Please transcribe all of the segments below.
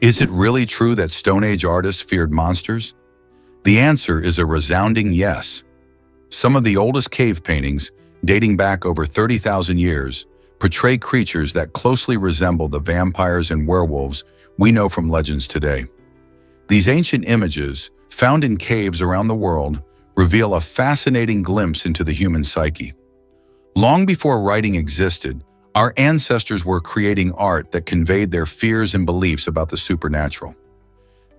Is it really true that Stone Age artists feared monsters? The answer is a resounding yes. Some of the oldest cave paintings, dating back over 30,000 years, portray creatures that closely resemble the vampires and werewolves we know from legends today. These ancient images, found in caves around the world, reveal a fascinating glimpse into the human psyche. Long before writing existed, our ancestors were creating art that conveyed their fears and beliefs about the supernatural.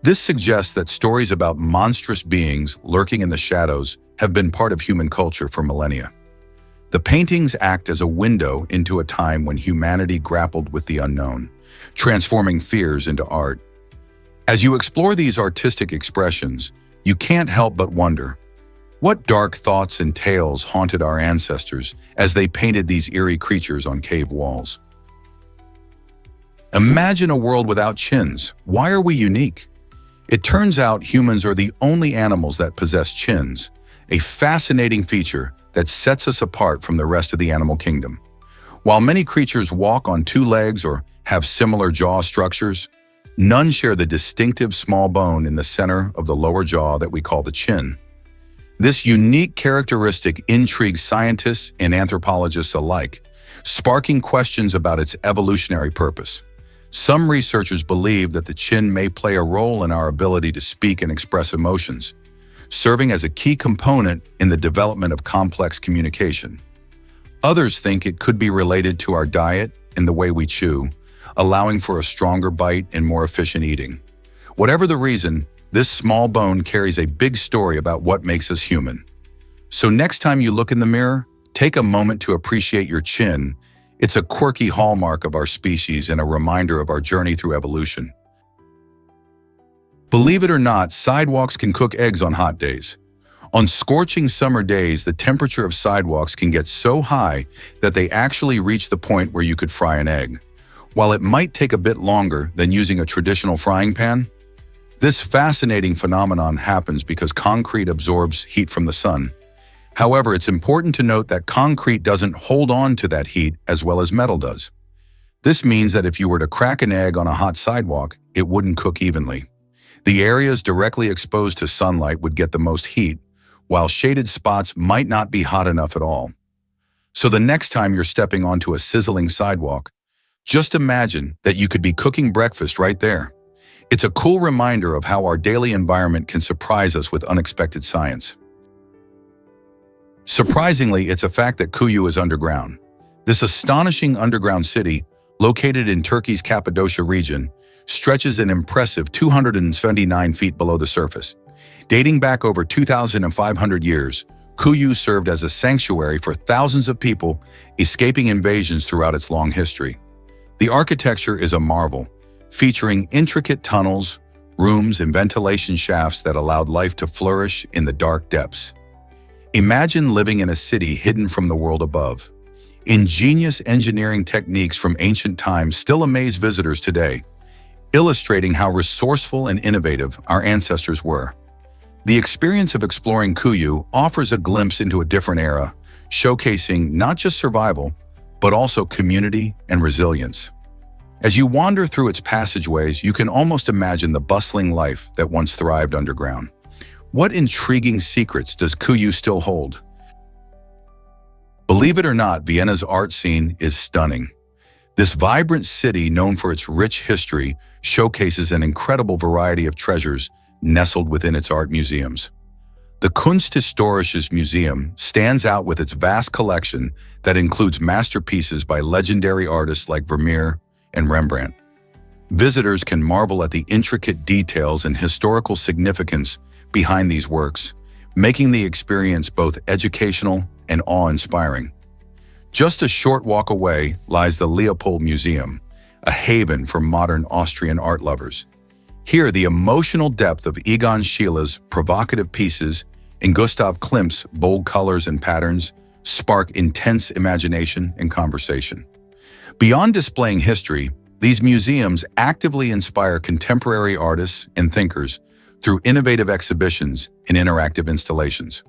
This suggests that stories about monstrous beings lurking in the shadows have been part of human culture for millennia. The paintings act as a window into a time when humanity grappled with the unknown, transforming fears into art. As you explore these artistic expressions, you can't help but wonder, what dark thoughts and tales haunted our ancestors as they painted these eerie creatures on cave walls? Imagine a world without chins. Why are we unique? It turns out humans are the only animals that possess chins, a fascinating feature that sets us apart from the rest of the animal kingdom. While many creatures walk on two legs or have similar jaw structures, none share the distinctive small bone in the center of the lower jaw that we call the chin. This unique characteristic intrigues scientists and anthropologists alike, sparking questions about its evolutionary purpose. Some researchers believe that the chin may play a role in our ability to speak and express emotions, serving as a key component in the development of complex communication. Others think it could be related to our diet and the way we chew, allowing for a stronger bite and more efficient eating. Whatever the reason, this small bone carries a big story about what makes us human. So next time you look in the mirror, take a moment to appreciate your chin. It's a quirky hallmark of our species and a reminder of our journey through evolution. Believe it or not, sidewalks can cook eggs on hot days. On scorching summer days, the temperature of sidewalks can get so high that they actually reach the point where you could fry an egg. While it might take a bit longer than using a traditional frying pan, this fascinating phenomenon happens because concrete absorbs heat from the sun. However, it's important to note that concrete doesn't hold on to that heat as well as metal does. This means that if you were to crack an egg on a hot sidewalk, it wouldn't cook evenly. The areas directly exposed to sunlight would get the most heat, while shaded spots might not be hot enough at all. So the next time you're stepping onto a sizzling sidewalk, just imagine that you could be cooking breakfast right there. It's a cool reminder of how our daily environment can surprise us with unexpected science. Surprisingly, it's a fact that Kuyu is underground. This astonishing underground city, located in Turkey's Cappadocia region, stretches an impressive 279 feet below the surface. Dating back over 2,500 years, Kuyu served as a sanctuary for thousands of people escaping invasions throughout its long history. The architecture is a marvel, featuring intricate tunnels, rooms, and ventilation shafts that allowed life to flourish in the dark depths. Imagine living in a city hidden from the world above. Ingenious engineering techniques from ancient times still amaze visitors today, illustrating how resourceful and innovative our ancestors were. The experience of exploring Kuyu offers a glimpse into a different era, showcasing not just survival, but also community and resilience. As you wander through its passageways, you can almost imagine the bustling life that once thrived underground. What intriguing secrets does Kuyu still hold? Believe it or not, Vienna's art scene is stunning. This vibrant city, known for its rich history, showcases an incredible variety of treasures nestled within its art museums. The Kunsthistorisches Museum stands out with its vast collection that includes masterpieces by legendary artists like Vermeer and Rembrandt. Visitors can marvel at the intricate details and historical significance behind these works, making the experience both educational and awe-inspiring. Just a short walk away lies the Leopold Museum, a haven for modern Austrian art lovers. Here, the emotional depth of Egon Schiele's provocative pieces and Gustav Klimt's bold colors and patterns spark intense imagination and conversation. Beyond displaying history, these museums actively inspire contemporary artists and thinkers through innovative exhibitions and interactive installations.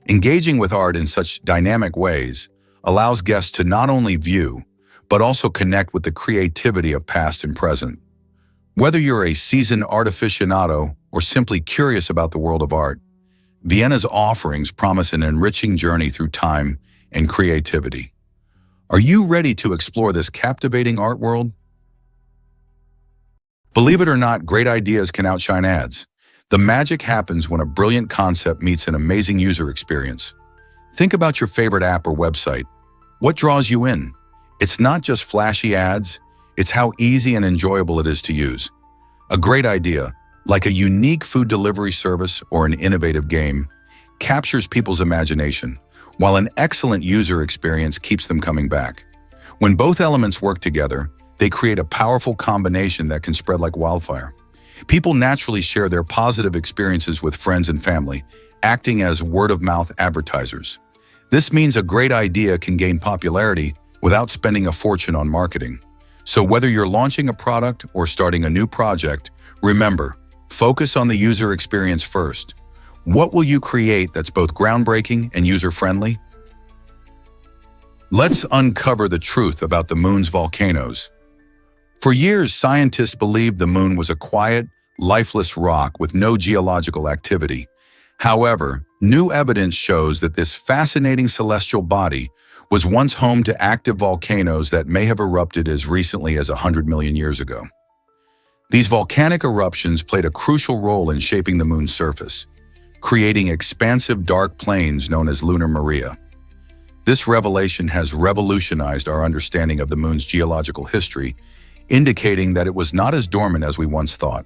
Engaging with art in such dynamic ways allows guests to not only view, but also connect with the creativity of past and present. Whether you're a seasoned art aficionado or simply curious about the world of art, Vienna's offerings promise an enriching journey through time and creativity. Are you ready to explore this captivating art world? Believe it or not, great ideas can outshine ads. The magic happens when a brilliant concept meets an amazing user experience. Think about your favorite app or website. What draws you in? It's not just flashy ads, it's how easy and enjoyable it is to use. A great idea, like a unique food delivery service or an innovative game, captures people's imagination, while an excellent user experience keeps them coming back. When both elements work together, they create a powerful combination that can spread like wildfire. People naturally share their positive experiences with friends and family, acting as word-of-mouth advertisers. This means a great idea can gain popularity without spending a fortune on marketing. So whether you're launching a product or starting a new project, remember, focus on the user experience first. What will you create that's both groundbreaking and user-friendly? Let's uncover the truth about the moon's volcanoes. For years, scientists believed the moon was a quiet, lifeless rock with no geological activity. However, new evidence shows that this fascinating celestial body was once home to active volcanoes that may have erupted as recently as 100 million years ago. These volcanic eruptions played a crucial role in shaping the moon's surface, creating expansive dark plains known as lunar Maria. This revelation has revolutionized our understanding of the moon's geological history, indicating that it was not as dormant as we once thought.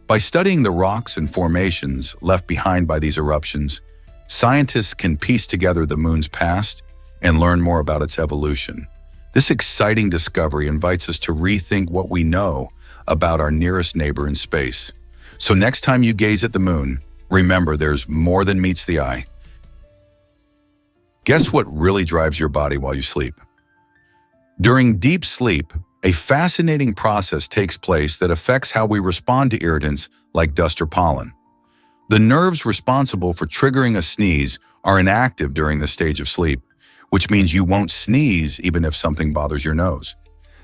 By studying the rocks and formations left behind by these eruptions, scientists can piece together the moon's past and learn more about its evolution. This exciting discovery invites us to rethink what we know about our nearest neighbor in space. So next time you gaze at the moon, remember there's more than meets the eye. Guess what really drives your body while you sleep? During deep sleep, a fascinating process takes place that affects how we respond to irritants like dust or pollen. The nerves responsible for triggering a sneeze are inactive during this stage of sleep, which means you won't sneeze even if something bothers your nose.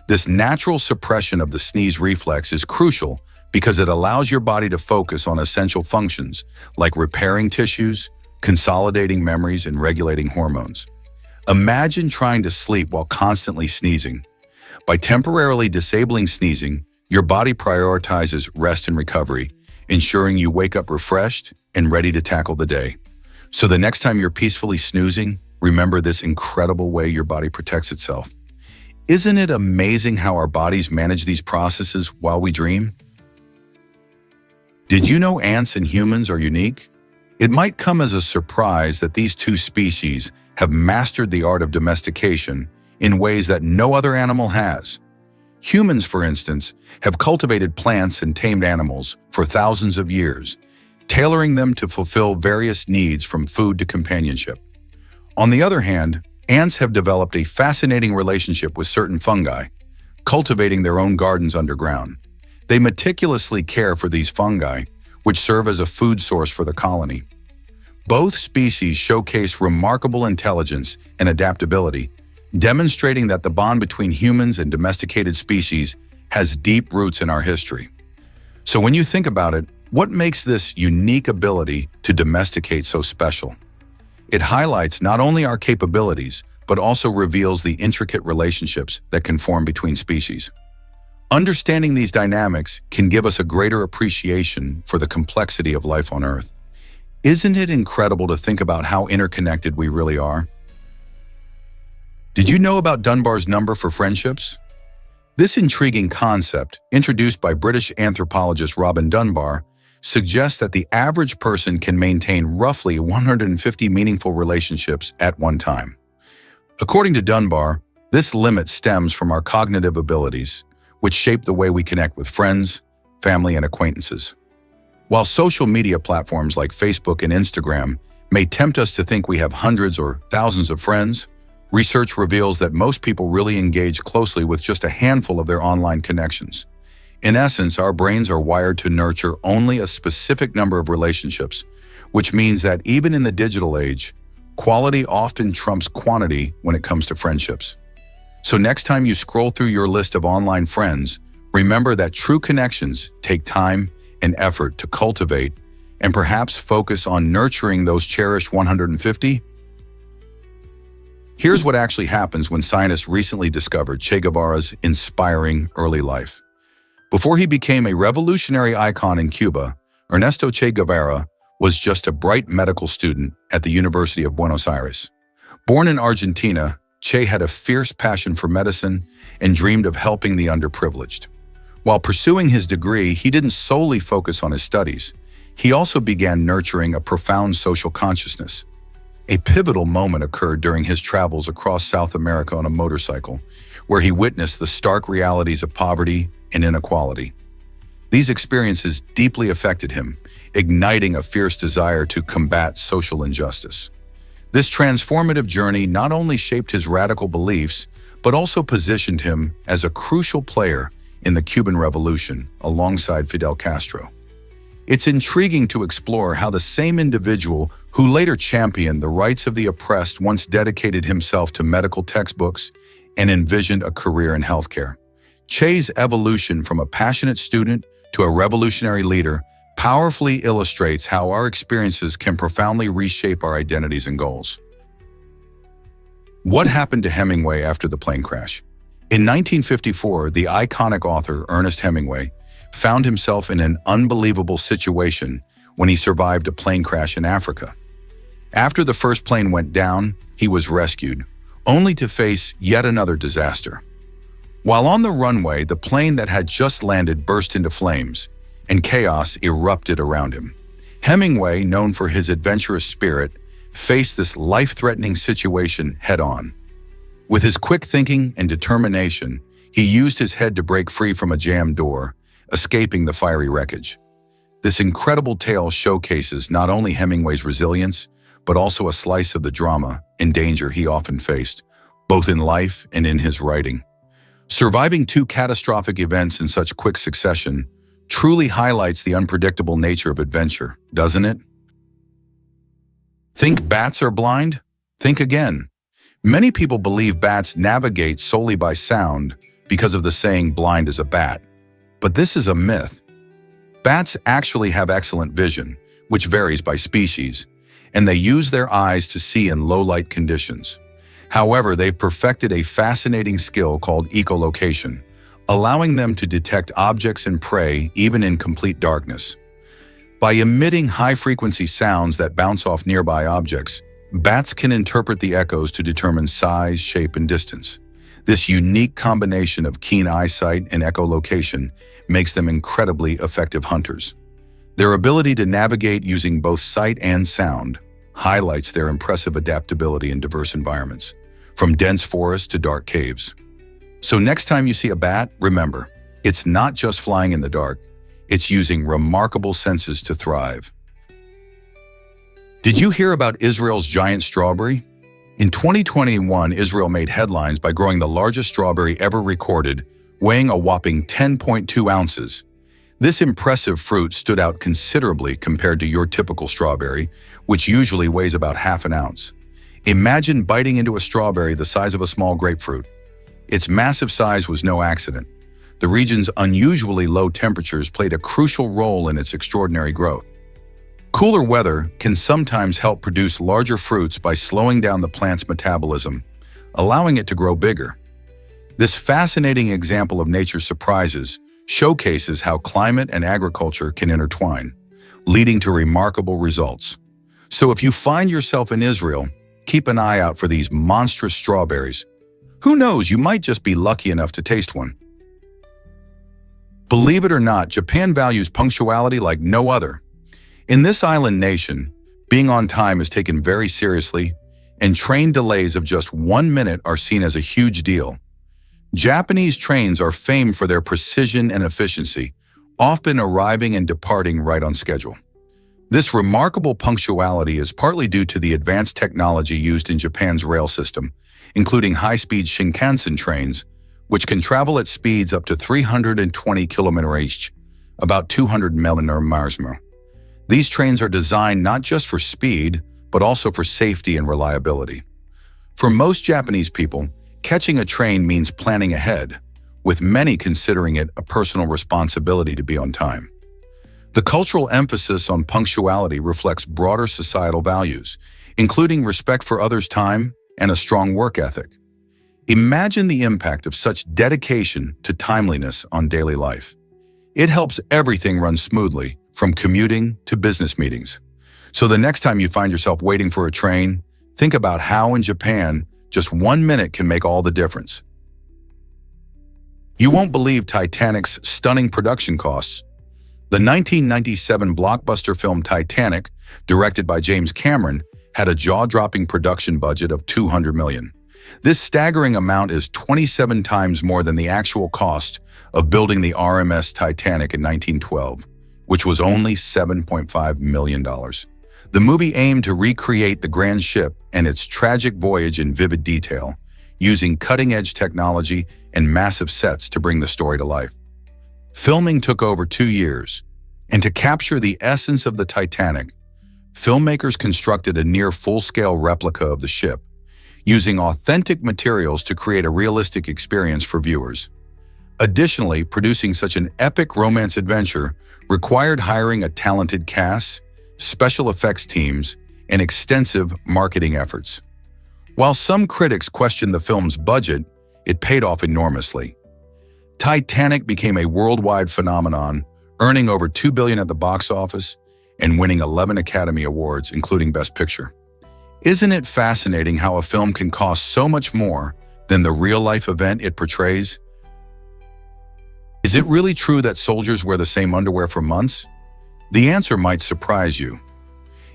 This natural suppression of the sneeze reflex is crucial because it allows your body to focus on essential functions like repairing tissues, consolidating memories, and regulating hormones. Imagine trying to sleep while constantly sneezing. By temporarily disabling sneezing, your body prioritizes rest and recovery, ensuring you wake up refreshed and ready to tackle the day. So the next time you're peacefully snoozing, remember this incredible way your body protects itself. Isn't it amazing how our bodies manage these processes while we dream? Did you know ants and humans are unique? It might come as a surprise that these two species have mastered the art of domestication in ways that no other animal has. Humans, for instance, have cultivated plants and tamed animals for thousands of years, tailoring them to fulfill various needs from food to companionship. On the other hand, ants have developed a fascinating relationship with certain fungi, cultivating their own gardens underground. They meticulously care for these fungi, which serve as a food source for the colony. Both species showcase remarkable intelligence and adaptability, demonstrating that the bond between humans and domesticated species has deep roots in our history. So when you think about it, what makes this unique ability to domesticate so special? It highlights not only our capabilities, but also reveals the intricate relationships that can form between species. Understanding these dynamics can give us a greater appreciation for the complexity of life on Earth. Isn't it incredible to think about how interconnected we really are? Did you know about Dunbar's number for friendships? This intriguing concept, introduced by British anthropologist Robin Dunbar, suggests that the average person can maintain roughly 150 meaningful relationships at one time. According to Dunbar, this limit stems from our cognitive abilities, which shape the way we connect with friends, family, and acquaintances. While social media platforms like Facebook and Instagram may tempt us to think we have hundreds or thousands of friends, research reveals that most people really engage closely with just a handful of their online connections. In essence, our brains are wired to nurture only a specific number of relationships, which means that even in the digital age, quality often trumps quantity when it comes to friendships. So next time you scroll through your list of online friends, Remember that true connections take time and effort to cultivate, and perhaps focus on nurturing those cherished 150. Here's what actually happens when scientists recently discovered Che Guevara's inspiring early life. Before he became a revolutionary icon in Cuba, Ernesto Che Guevara was just a bright medical student at the University of Buenos Aires. Born in Argentina, Che had a fierce passion for medicine and dreamed of helping the underprivileged. While pursuing his degree, he didn't solely focus on his studies. He also began nurturing a profound social consciousness. A pivotal moment occurred during his travels across South America on a motorcycle, where he witnessed the stark realities of poverty and inequality. These experiences deeply affected him, igniting a fierce desire to combat social injustice. This transformative journey not only shaped his radical beliefs, but also positioned him as a crucial player in the Cuban Revolution alongside Fidel Castro. It's intriguing to explore how the same individual who later championed the rights of the oppressed once dedicated himself to medical textbooks and envisioned a career in healthcare. Che's evolution from a passionate student to a revolutionary leader powerfully illustrates how our experiences can profoundly reshape our identities and goals. What happened to Hemingway after the plane crash? In 1954, the iconic author Ernest Hemingway found himself in an unbelievable situation when he survived a plane crash in Africa. After the first plane went down, he was rescued, only to face yet another disaster. While on the runway, the plane that had just landed burst into flames, and chaos erupted around him. Hemingway, known for his adventurous spirit, faced this life-threatening situation head-on. With his quick thinking and determination, he used his head to break free from a jammed door, escaping the fiery wreckage. This incredible tale showcases not only Hemingway's resilience, but also a slice of the drama and danger he often faced, both in life and in his writing. Surviving two catastrophic events in such quick succession truly highlights the unpredictable nature of adventure, doesn't it? Think bats are blind? Think again. Many people believe bats navigate solely by sound because of the saying blind as a bat. But this is a myth. Bats actually have excellent vision, which varies by species, and they use their eyes to see in low-light conditions. However, they've perfected a fascinating skill called echolocation, allowing them to detect objects and prey even in complete darkness. By emitting high-frequency sounds that bounce off nearby objects, bats can interpret the echoes to determine size, shape, and distance. This unique combination of keen eyesight and echolocation makes them incredibly effective hunters. Their ability to navigate using both sight and sound highlights their impressive adaptability in diverse environments, from dense forests to dark caves. So next time you see a bat, remember, it's not just flying in the dark, it's using remarkable senses to thrive. Did you hear about Israel's giant strawberry? In 2021, Israel made headlines by growing the largest strawberry ever recorded, weighing a whopping 10.2 ounces. This impressive fruit stood out considerably compared to your typical strawberry, which usually weighs about half an ounce. Imagine biting into a strawberry the size of a small grapefruit. Its massive size was no accident. The region's unusually low temperatures played a crucial role in its extraordinary growth. Cooler weather can sometimes help produce larger fruits by slowing down the plant's metabolism, allowing it to grow bigger. This fascinating example of nature's surprises showcases how climate and agriculture can intertwine, leading to remarkable results. So if you find yourself in Israel, keep an eye out for these monstrous strawberries. Who knows, you might just be lucky enough to taste one. Believe it or not, Japan values punctuality like no other. In this island nation, being on time is taken very seriously, and train delays of just 1 minute are seen as a huge deal. Japanese trains are famed for their precision and efficiency, often arriving and departing right on schedule. This remarkable punctuality is partly due to the advanced technology used in Japan's rail system, including high-speed Shinkansen trains, which can travel at speeds up to 320 km/h, about 200 mph. These trains are designed not just for speed, but also for safety and reliability. For most Japanese people, catching a train means planning ahead, with many considering it a personal responsibility to be on time. The cultural emphasis on punctuality reflects broader societal values, including respect for others' time and a strong work ethic. Imagine the impact of such dedication to timeliness on daily life. It helps everything run smoothly, from commuting to business meetings. So the next time you find yourself waiting for a train, think about how in Japan, just 1 minute can make all the difference. You won't believe Titanic's stunning production costs. The 1997 blockbuster film Titanic, directed by James Cameron, had a jaw-dropping production budget of $200 million. This staggering amount is 27 times more than the actual cost of building the RMS Titanic in 1912, which was only $7.5 million. The movie aimed to recreate the grand ship and its tragic voyage in vivid detail, using cutting-edge technology and massive sets to bring the story to life. Filming took over 2 years, and to capture the essence of the Titanic, filmmakers constructed a near full-scale replica of the ship, using authentic materials to create a realistic experience for viewers. Additionally, producing such an epic romance adventure required hiring a talented cast, special effects teams, and extensive marketing efforts. While some critics questioned the film's budget, it paid off enormously. Titanic became a worldwide phenomenon, earning over $2 billion at the box office and winning 11 Academy Awards, including Best Picture. Isn't it fascinating how a film can cost so much more than the real-life event it portrays? Is it really true that soldiers wear the same underwear for months? The answer might surprise you.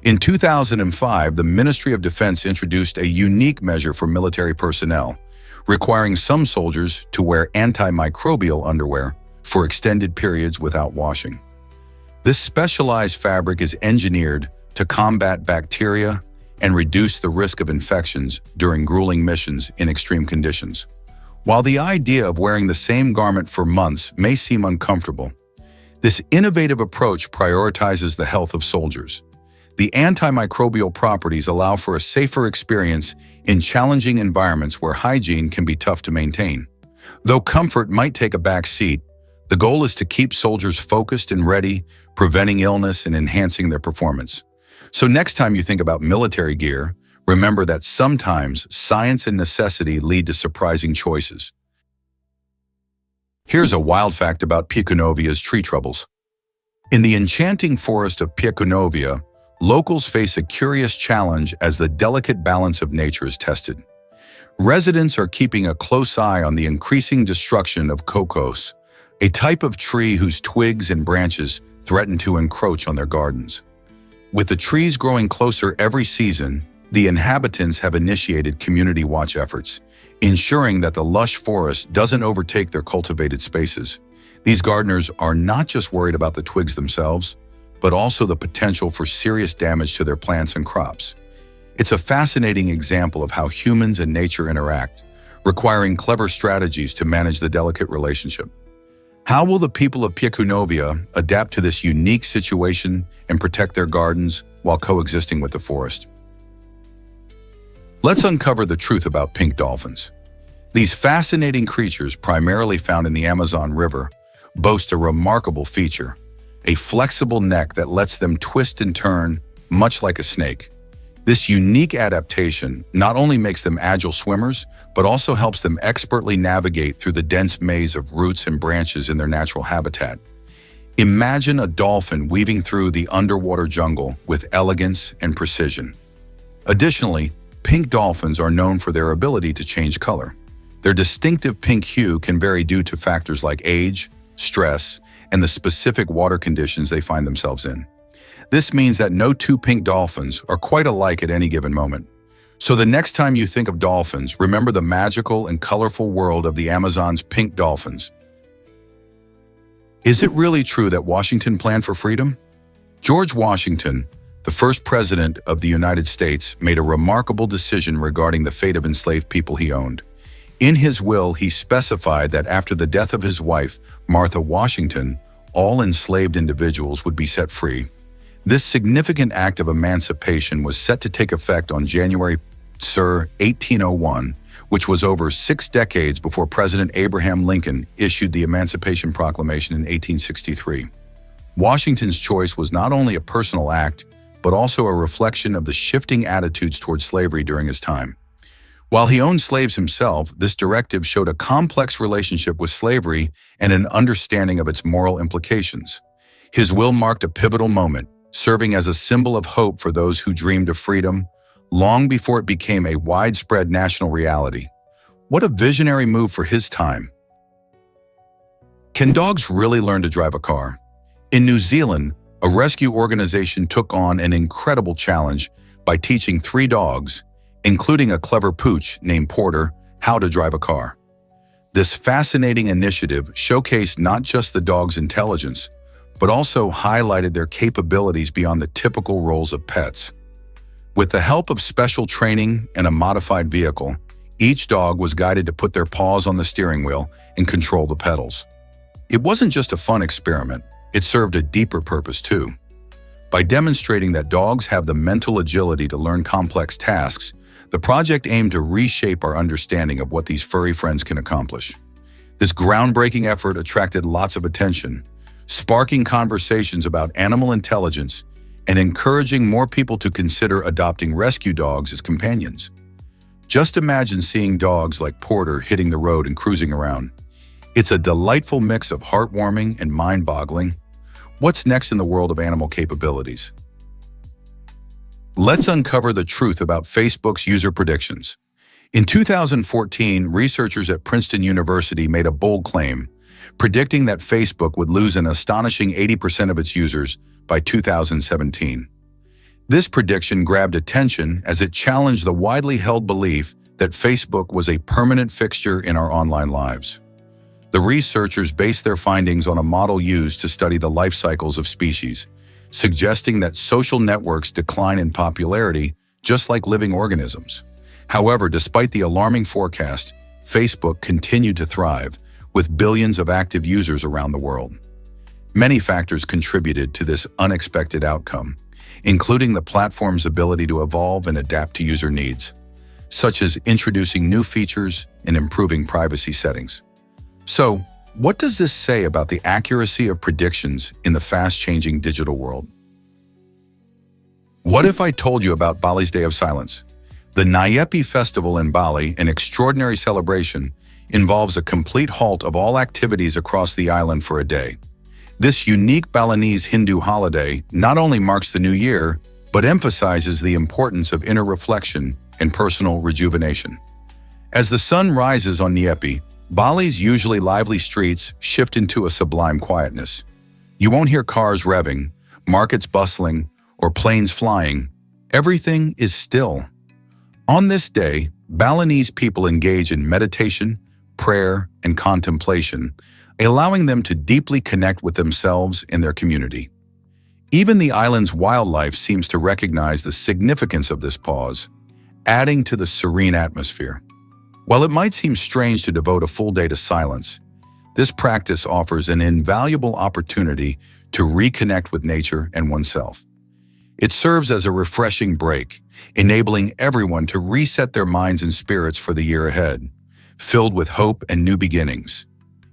In 2005, the Ministry of Defense introduced a unique measure for military personnel, requiring some soldiers to wear antimicrobial underwear for extended periods without washing. This specialized fabric is engineered to combat bacteria and reduce the risk of infections during grueling missions in extreme conditions. While the idea of wearing the same garment for months may seem uncomfortable, this innovative approach prioritizes the health of soldiers. The antimicrobial properties allow for a safer experience in challenging environments where hygiene can be tough to maintain. Though comfort might take a back seat, the goal is to keep soldiers focused and ready, preventing illness and enhancing their performance. So next time you think about military gear, remember that sometimes science and necessity lead to surprising choices. Here's a wild fact about Piconovia's tree troubles. In the enchanting forest of Piconovia, locals face a curious challenge as the delicate balance of nature is tested. Residents are keeping a close eye on the increasing destruction of cocos, a type of tree whose twigs and branches threaten to encroach on their gardens. With the trees growing closer every season, the inhabitants have initiated community watch efforts, ensuring that the lush forest doesn't overtake their cultivated spaces. These gardeners are not just worried about the twigs themselves, but also the potential for serious damage to their plants and crops. It's a fascinating example of how humans and nature interact, requiring clever strategies to manage the delicate relationship. How will the people of Piconovia adapt to this unique situation and protect their gardens while coexisting with the forest? Let's uncover the truth about pink dolphins. These fascinating creatures, primarily found in the Amazon River, boast a remarkable feature: a flexible neck that lets them twist and turn, much like a snake. This unique adaptation not only makes them agile swimmers, but also helps them expertly navigate through the dense maze of roots and branches in their natural habitat. Imagine a dolphin weaving through the underwater jungle with elegance and precision. Additionally, pink dolphins are known for their ability to change color. Their distinctive pink hue can vary due to factors like age, stress, and the specific water conditions they find themselves in. This means that no two pink dolphins are quite alike at any given moment. So the next time you think of dolphins, remember the magical and colorful world of the Amazon's pink dolphins. Is it really true that Washington planned for freedom? George Washington, the first president of the United States, made a remarkable decision regarding the fate of enslaved people he owned. In his will, he specified that after the death of his wife, Martha Washington, all enslaved individuals would be set free. This significant act of emancipation was set to take effect on January 1801, which was over 6 decades before President Abraham Lincoln issued the Emancipation Proclamation in 1863. Washington's choice was not only a personal act, but also a reflection of the shifting attitudes towards slavery during his time. While he owned slaves himself, this directive showed a complex relationship with slavery and an understanding of its moral implications. His will marked a pivotal moment, serving as a symbol of hope for those who dreamed of freedom, long before it became a widespread national reality. What a visionary move for his time. Can dogs really learn to drive a car? In New Zealand, a rescue organization took on an incredible challenge by teaching 3 dogs, including a clever pooch named Porter, how to drive a car. This fascinating initiative showcased not just the dog's intelligence, but also highlighted their capabilities beyond the typical roles of pets. With the help of special training and a modified vehicle, each dog was guided to put their paws on the steering wheel and control the pedals. It wasn't just a fun experiment, it served a deeper purpose too. By demonstrating that dogs have the mental agility to learn complex tasks, the project aimed to reshape our understanding of what these furry friends can accomplish. This groundbreaking effort attracted lots of attention, sparking conversations about animal intelligence and encouraging more people to consider adopting rescue dogs as companions. Just imagine seeing dogs like Porter hitting the road and cruising around. It's a delightful mix of heartwarming and mind-boggling. What's next in the world of animal capabilities? Let's uncover the truth about Facebook's user predictions. In 2014, researchers at Princeton University made a bold claim, predicting that Facebook would lose an astonishing 80% of its users by 2017. This prediction grabbed attention as it challenged the widely held belief that Facebook was a permanent fixture in our online lives. The researchers based their findings on a model used to study the life cycles of species, suggesting that social networks decline in popularity just like living organisms. However, despite the alarming forecast, Facebook continued to thrive, with billions of active users around the world. Many factors contributed to this unexpected outcome, including the platform's ability to evolve and adapt to user needs, such as introducing new features and improving privacy settings. So, what does this say about the accuracy of predictions in the fast-changing digital world? What if I told you about Bali's Day of Silence? The Nyepi Festival in Bali, an extraordinary celebration, involves a complete halt of all activities across the island for a day. This unique Balinese Hindu holiday not only marks the new year, but emphasizes the importance of inner reflection and personal rejuvenation. As the sun rises on Nyepi, Bali's usually lively streets shift into a sublime quietness. You won't hear cars revving, markets bustling, or planes flying. Everything is still. On this day, Balinese people engage in meditation, prayer, and contemplation, allowing them to deeply connect with themselves and their community. Even the island's wildlife seems to recognize the significance of this pause, adding to the serene atmosphere. While it might seem strange to devote a full day to silence, this practice offers an invaluable opportunity to reconnect with nature and oneself. It serves as a refreshing break, enabling everyone to reset their minds and spirits for the year ahead, filled with hope and new beginnings.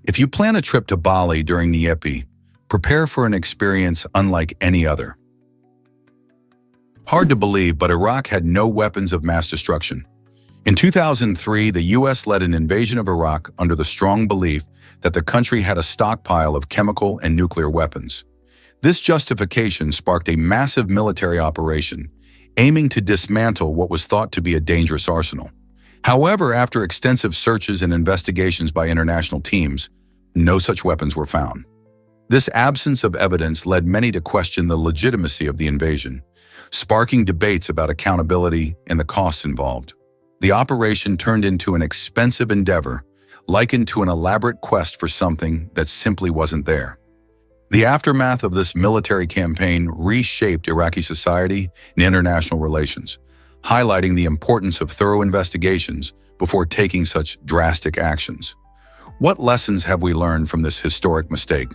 If you plan a trip to Bali during Nyepi, prepare for an experience unlike any other. Hard to believe, but Iraq had no weapons of mass destruction. In 2003, the U.S. led an invasion of Iraq under the strong belief that the country had a stockpile of chemical and nuclear weapons. This justification sparked a massive military operation, aiming to dismantle what was thought to be a dangerous arsenal. However, after extensive searches and investigations by international teams, no such weapons were found. This absence of evidence led many to question the legitimacy of the invasion, sparking debates about accountability and the costs involved. The operation turned into an expensive endeavor, likened to an elaborate quest for something that simply wasn't there. The aftermath of this military campaign reshaped Iraqi society and international relations, highlighting the importance of thorough investigations before taking such drastic actions. What lessons have we learned from this historic mistake?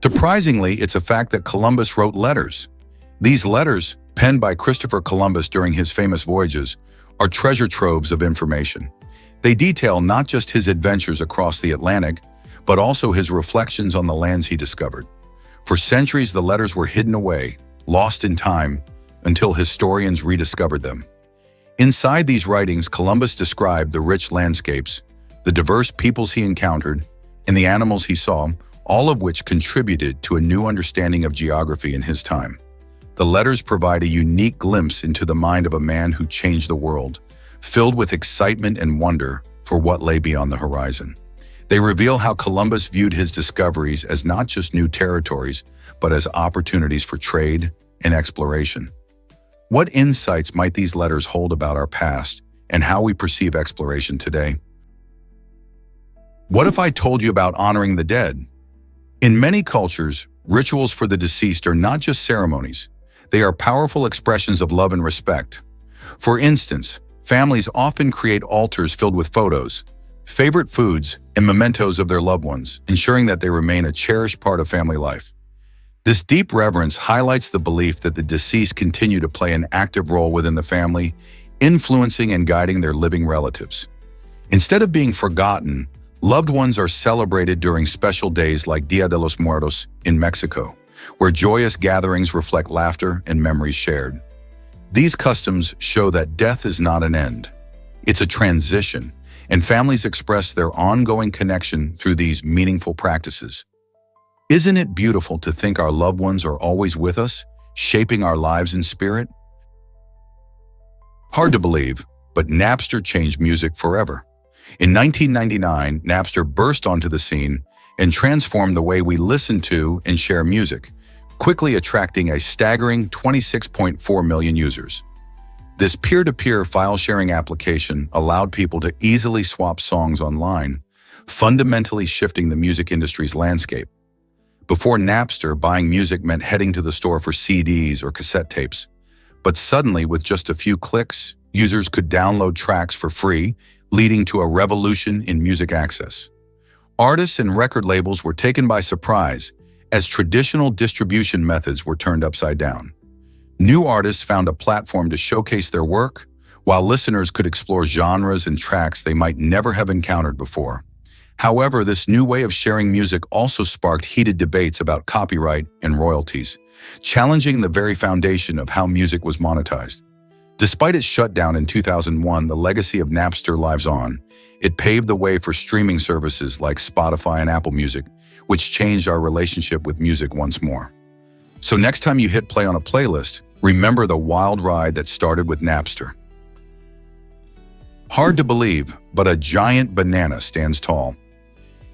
Surprisingly, it's a fact that Columbus wrote letters. These letters, penned by Christopher Columbus during his famous voyages, are treasure troves of information. They detail not just his adventures across the Atlantic, but also his reflections on the lands he discovered. For centuries, the letters were hidden away, lost in time, until historians rediscovered them. Inside these writings, Columbus described the rich landscapes, the diverse peoples he encountered, and the animals he saw, all of which contributed to a new understanding of geography in his time. The letters provide a unique glimpse into the mind of a man who changed the world, filled with excitement and wonder for what lay beyond the horizon. They reveal how Columbus viewed his discoveries as not just new territories, but as opportunities for trade and exploration. What insights might these letters hold about our past and how we perceive exploration today? What if I told you about honoring the dead? In many cultures, rituals for the deceased are not just ceremonies. They are powerful expressions of love and respect. For instance, families often create altars filled with photos, favorite foods, and mementos of their loved ones, ensuring that they remain a cherished part of family life. This deep reverence highlights the belief that the deceased continue to play an active role within the family, influencing and guiding their living relatives. Instead of being forgotten, loved ones are celebrated during special days like Dia de los Muertos in Mexico, where joyous gatherings reflect laughter and memories shared. These customs show that death is not an end. It's a transition, and families express their ongoing connection through these meaningful practices. Isn't it beautiful to think our loved ones are always with us, shaping our lives in spirit? Hard to believe, but Napster changed music forever. In 1999, Napster burst onto the scene and transformed the way we listen to and share music, quickly attracting a staggering 26.4 million users. This peer-to-peer file-sharing application allowed people to easily swap songs online, fundamentally shifting the music industry's landscape. Before Napster, buying music meant heading to the store for CDs or cassette tapes. But suddenly, with just a few clicks, users could download tracks for free, leading to a revolution in music access. Artists and record labels were taken by surprise as traditional distribution methods were turned upside down. New artists found a platform to showcase their work, while listeners could explore genres and tracks they might never have encountered before. However, this new way of sharing music also sparked heated debates about copyright and royalties, challenging the very foundation of how music was monetized. Despite its shutdown in 2001, the legacy of Napster lives on. It paved the way for streaming services like Spotify and Apple Music, which changed our relationship with music once more. So next time you hit play on a playlist, remember the wild ride that started with Napster. Hard to believe, but a giant banana stands tall.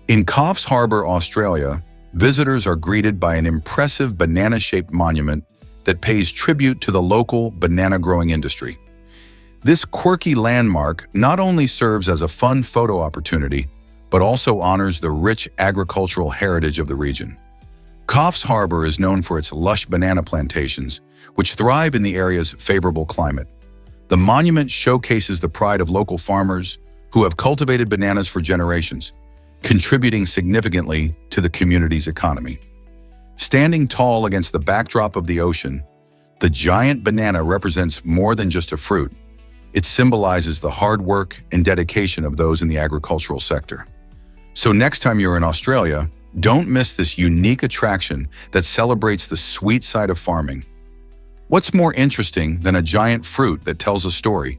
In Coffs Harbour, Australia, visitors are greeted by an impressive banana-shaped monument that pays tribute to the local banana-growing industry. This quirky landmark not only serves as a fun photo opportunity, but also honors the rich agricultural heritage of the region. Coffs Harbour is known for its lush banana plantations, which thrive in the area's favorable climate. The monument showcases the pride of local farmers who have cultivated bananas for generations, contributing significantly to the community's economy. Standing tall against the backdrop of the ocean, the giant banana represents more than just a fruit. It symbolizes the hard work and dedication of those in the agricultural sector. So next time you're in Australia, don't miss this unique attraction that celebrates the sweet side of farming. What's more interesting than a giant fruit that tells a story?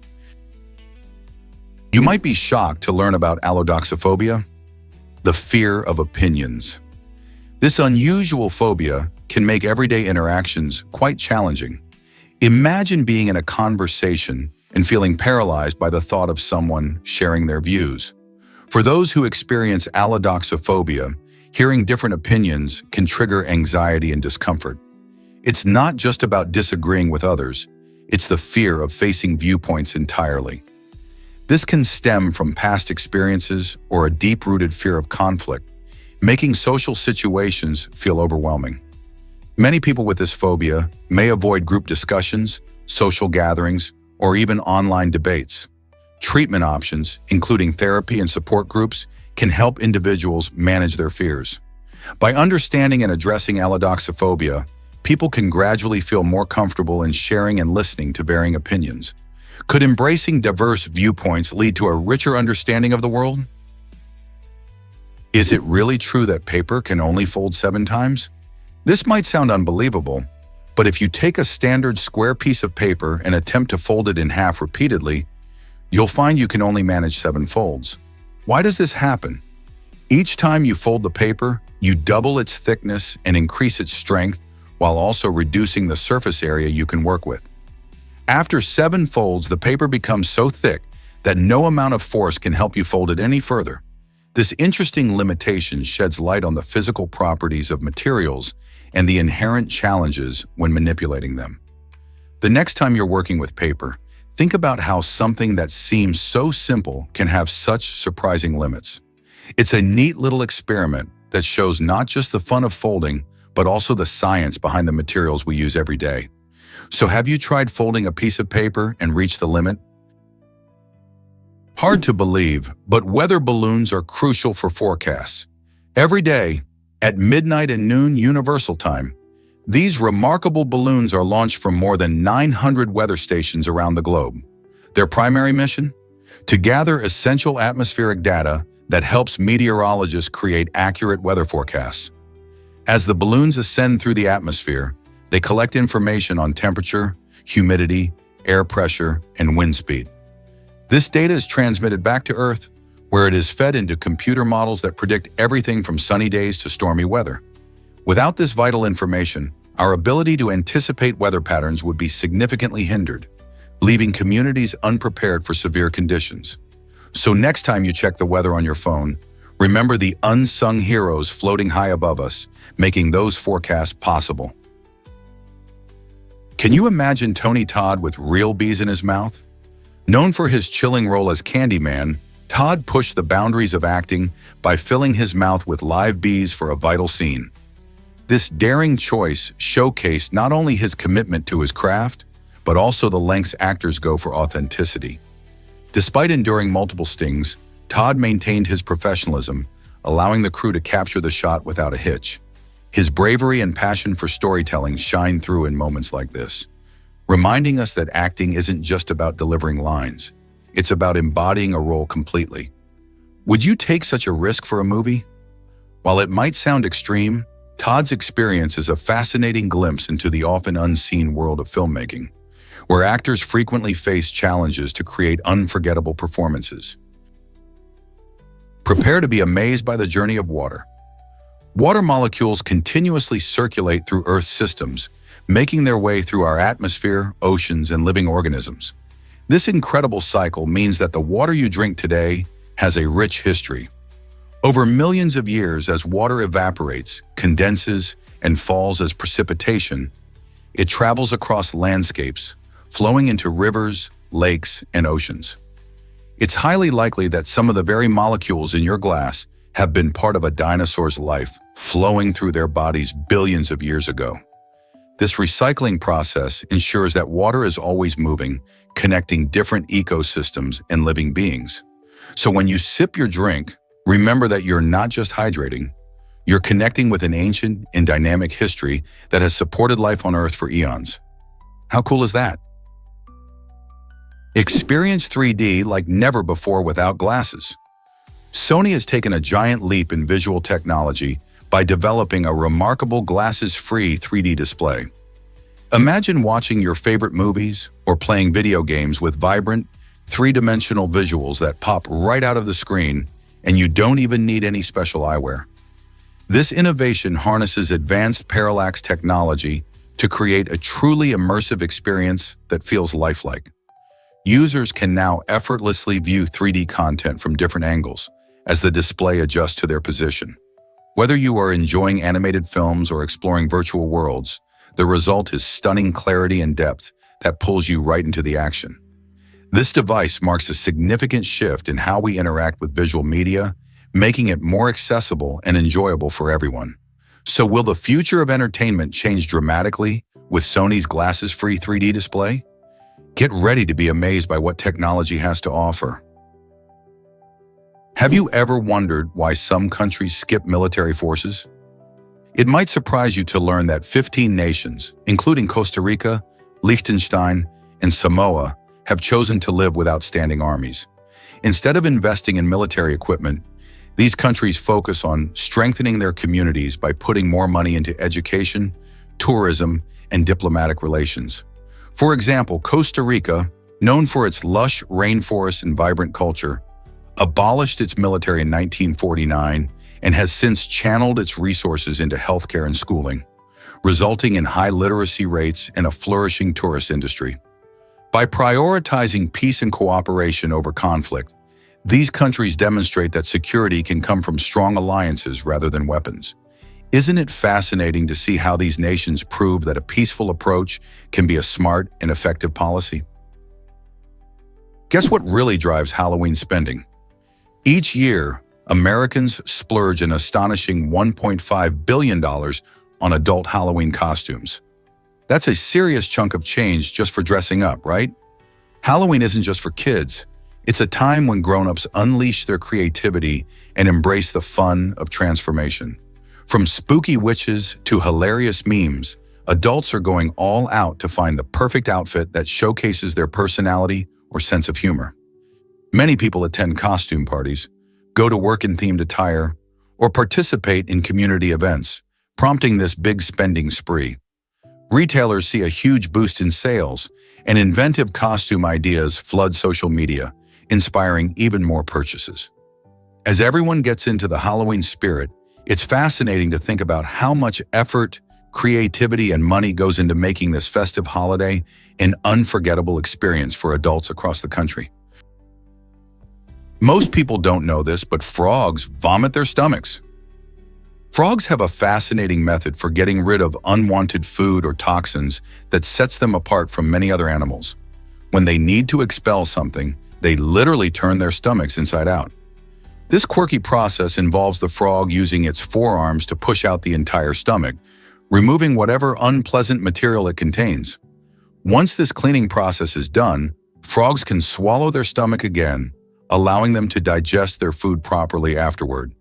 You might be shocked to learn about allodoxophobia, the fear of opinions. This unusual phobia can make everyday interactions quite challenging. Imagine being in a conversation and feeling paralyzed by the thought of someone sharing their views. For those who experience allodoxophobia, hearing different opinions can trigger anxiety and discomfort. It's not just about disagreeing with others, it's the fear of facing viewpoints entirely. This can stem from past experiences or a deep-rooted fear of conflict, making social situations feel overwhelming. Many people with this phobia may avoid group discussions, social gatherings, or even online debates. Treatment options, including therapy and support groups, can help individuals manage their fears. By understanding and addressing allodoxophobia, people can gradually feel more comfortable in sharing and listening to varying opinions. Could embracing diverse viewpoints lead to a richer understanding of the world? Is it really true that paper can only fold 7 times? This might sound unbelievable, but if you take a standard square piece of paper and attempt to fold it in half repeatedly, you'll find you can only manage 7 folds. Why does this happen? Each time you fold the paper, you double its thickness and increase its strength while also reducing the surface area you can work with. After 7 folds, the paper becomes so thick that no amount of force can help you fold it any further. This interesting limitation sheds light on the physical properties of materials and the inherent challenges when manipulating them. The next time you're working with paper, think about how something that seems so simple can have such surprising limits. It's a neat little experiment that shows not just the fun of folding, but also the science behind the materials we use every day. So have you tried folding a piece of paper and reached the limit? Hard to believe, but weather balloons are crucial for forecasts. Every day, at midnight and noon Universal Time, these remarkable balloons are launched from more than 900 weather stations around the globe. Their primary mission? To gather essential atmospheric data that helps meteorologists create accurate weather forecasts. As the balloons ascend through the atmosphere, they collect information on temperature, humidity, air pressure, and wind speed. This data is transmitted back to Earth, where it is fed into computer models that predict everything from sunny days to stormy weather. Without this vital information, our ability to anticipate weather patterns would be significantly hindered, leaving communities unprepared for severe conditions. So next time you check the weather on your phone, remember the unsung heroes floating high above us, making those forecasts possible. Can you imagine Tony Todd with real bees in his mouth? Known for his chilling role as Candyman, Todd pushed the boundaries of acting by filling his mouth with live bees for a vital scene. This daring choice showcased not only his commitment to his craft, but also the lengths actors go for authenticity. Despite enduring multiple stings, Todd maintained his professionalism, allowing the crew to capture the shot without a hitch. His bravery and passion for storytelling shine through in moments like this, reminding us that acting isn't just about delivering lines. It's about embodying a role completely. Would you take such a risk for a movie? While it might sound extreme, Todd's experience is a fascinating glimpse into the often unseen world of filmmaking, where actors frequently face challenges to create unforgettable performances. Prepare to be amazed by the journey of water. Water molecules continuously circulate through Earth's systems, making their way through our atmosphere, oceans, and living organisms. This incredible cycle means that the water you drink today has a rich history. Over millions of years, as water evaporates, condenses, and falls as precipitation, it travels across landscapes, flowing into rivers, lakes, and oceans. It's highly likely that some of the very molecules in your glass have been part of a dinosaur's life, flowing through their bodies billions of years ago. This recycling process ensures that water is always moving, connecting different ecosystems and living beings. So when you sip your drink, remember that you're not just hydrating, you're connecting with an ancient and dynamic history that has supported life on Earth for eons. How cool is that? Experience 3D like never before without glasses. Sony has taken a giant leap in visual technology by developing a remarkable glasses-free 3D display. Imagine watching your favorite movies or playing video games with vibrant, three-dimensional visuals that pop right out of the screen, and you don't even need any special eyewear. This innovation harnesses advanced parallax technology to create a truly immersive experience that feels lifelike. Users can now effortlessly view 3D content from different angles as the display adjusts to their position. Whether you are enjoying animated films or exploring virtual worlds, the result is stunning clarity and depth that pulls you right into the action. This device marks a significant shift in how we interact with visual media, making it more accessible and enjoyable for everyone. So will the future of entertainment change dramatically with Sony's glasses-free 3D display? Get ready to be amazed by what technology has to offer. Have you ever wondered why some countries skip military forces? It might surprise you to learn that 15 nations, including Costa Rica, Liechtenstein, and Samoa, have chosen to live without standing armies. Instead of investing in military equipment, these countries focus on strengthening their communities by putting more money into education, tourism, and diplomatic relations. For example, Costa Rica, known for its lush rainforests and vibrant culture, abolished its military in 1949 and has since channeled its resources into healthcare and schooling, resulting in high literacy rates and a flourishing tourist industry. By prioritizing peace and cooperation over conflict, these countries demonstrate that security can come from strong alliances rather than weapons. Isn't it fascinating to see how these nations prove that a peaceful approach can be a smart and effective policy? Guess what really drives Halloween spending? Each year, Americans splurge an astonishing $1.5 billion on adult Halloween costumes. That's a serious chunk of change just for dressing up, right? Halloween isn't just for kids. It's a time when grown-ups unleash their creativity and embrace the fun of transformation. From spooky witches to hilarious memes, adults are going all out to find the perfect outfit that showcases their personality or sense of humor. Many people attend costume parties, go to work in themed attire, or participate in community events, prompting this big spending spree. Retailers see a huge boost in sales, and inventive costume ideas flood social media, inspiring even more purchases. As everyone gets into the Halloween spirit, it's fascinating to think about how much effort, creativity, and money goes into making this festive holiday an unforgettable experience for adults across the country. Most people don't know this, but frogs vomit their stomachs. Frogs have a fascinating method for getting rid of unwanted food or toxins that sets them apart from many other animals. When they need to expel something, they literally turn their stomachs inside out. This quirky process involves the frog using its forearms to push out the entire stomach, removing whatever unpleasant material it contains. Once this cleaning process is done, frogs can swallow their stomach again, allowing them to digest their food properly afterward.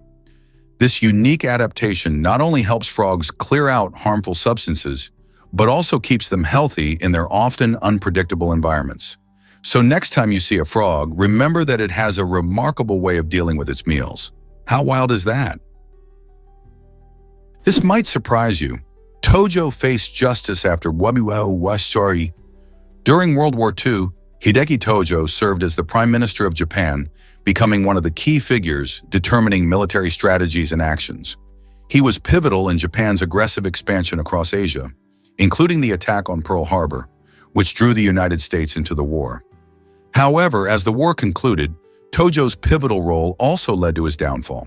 This unique adaptation not only helps frogs clear out harmful substances, but also keeps them healthy in their often unpredictable environments. So next time you see a frog, remember that it has a remarkable way of dealing with its meals. How wild is that? This might surprise you. Tojo faced justice after Wabi-wa-wa-story. During World War II, Hideki Tojo served as the Prime Minister of Japan, becoming one of the key figures determining military strategies and actions. He was pivotal in Japan's aggressive expansion across Asia, including the attack on Pearl Harbor, which drew the United States into the war. However, as the war concluded, Tojo's pivotal role also led to his downfall.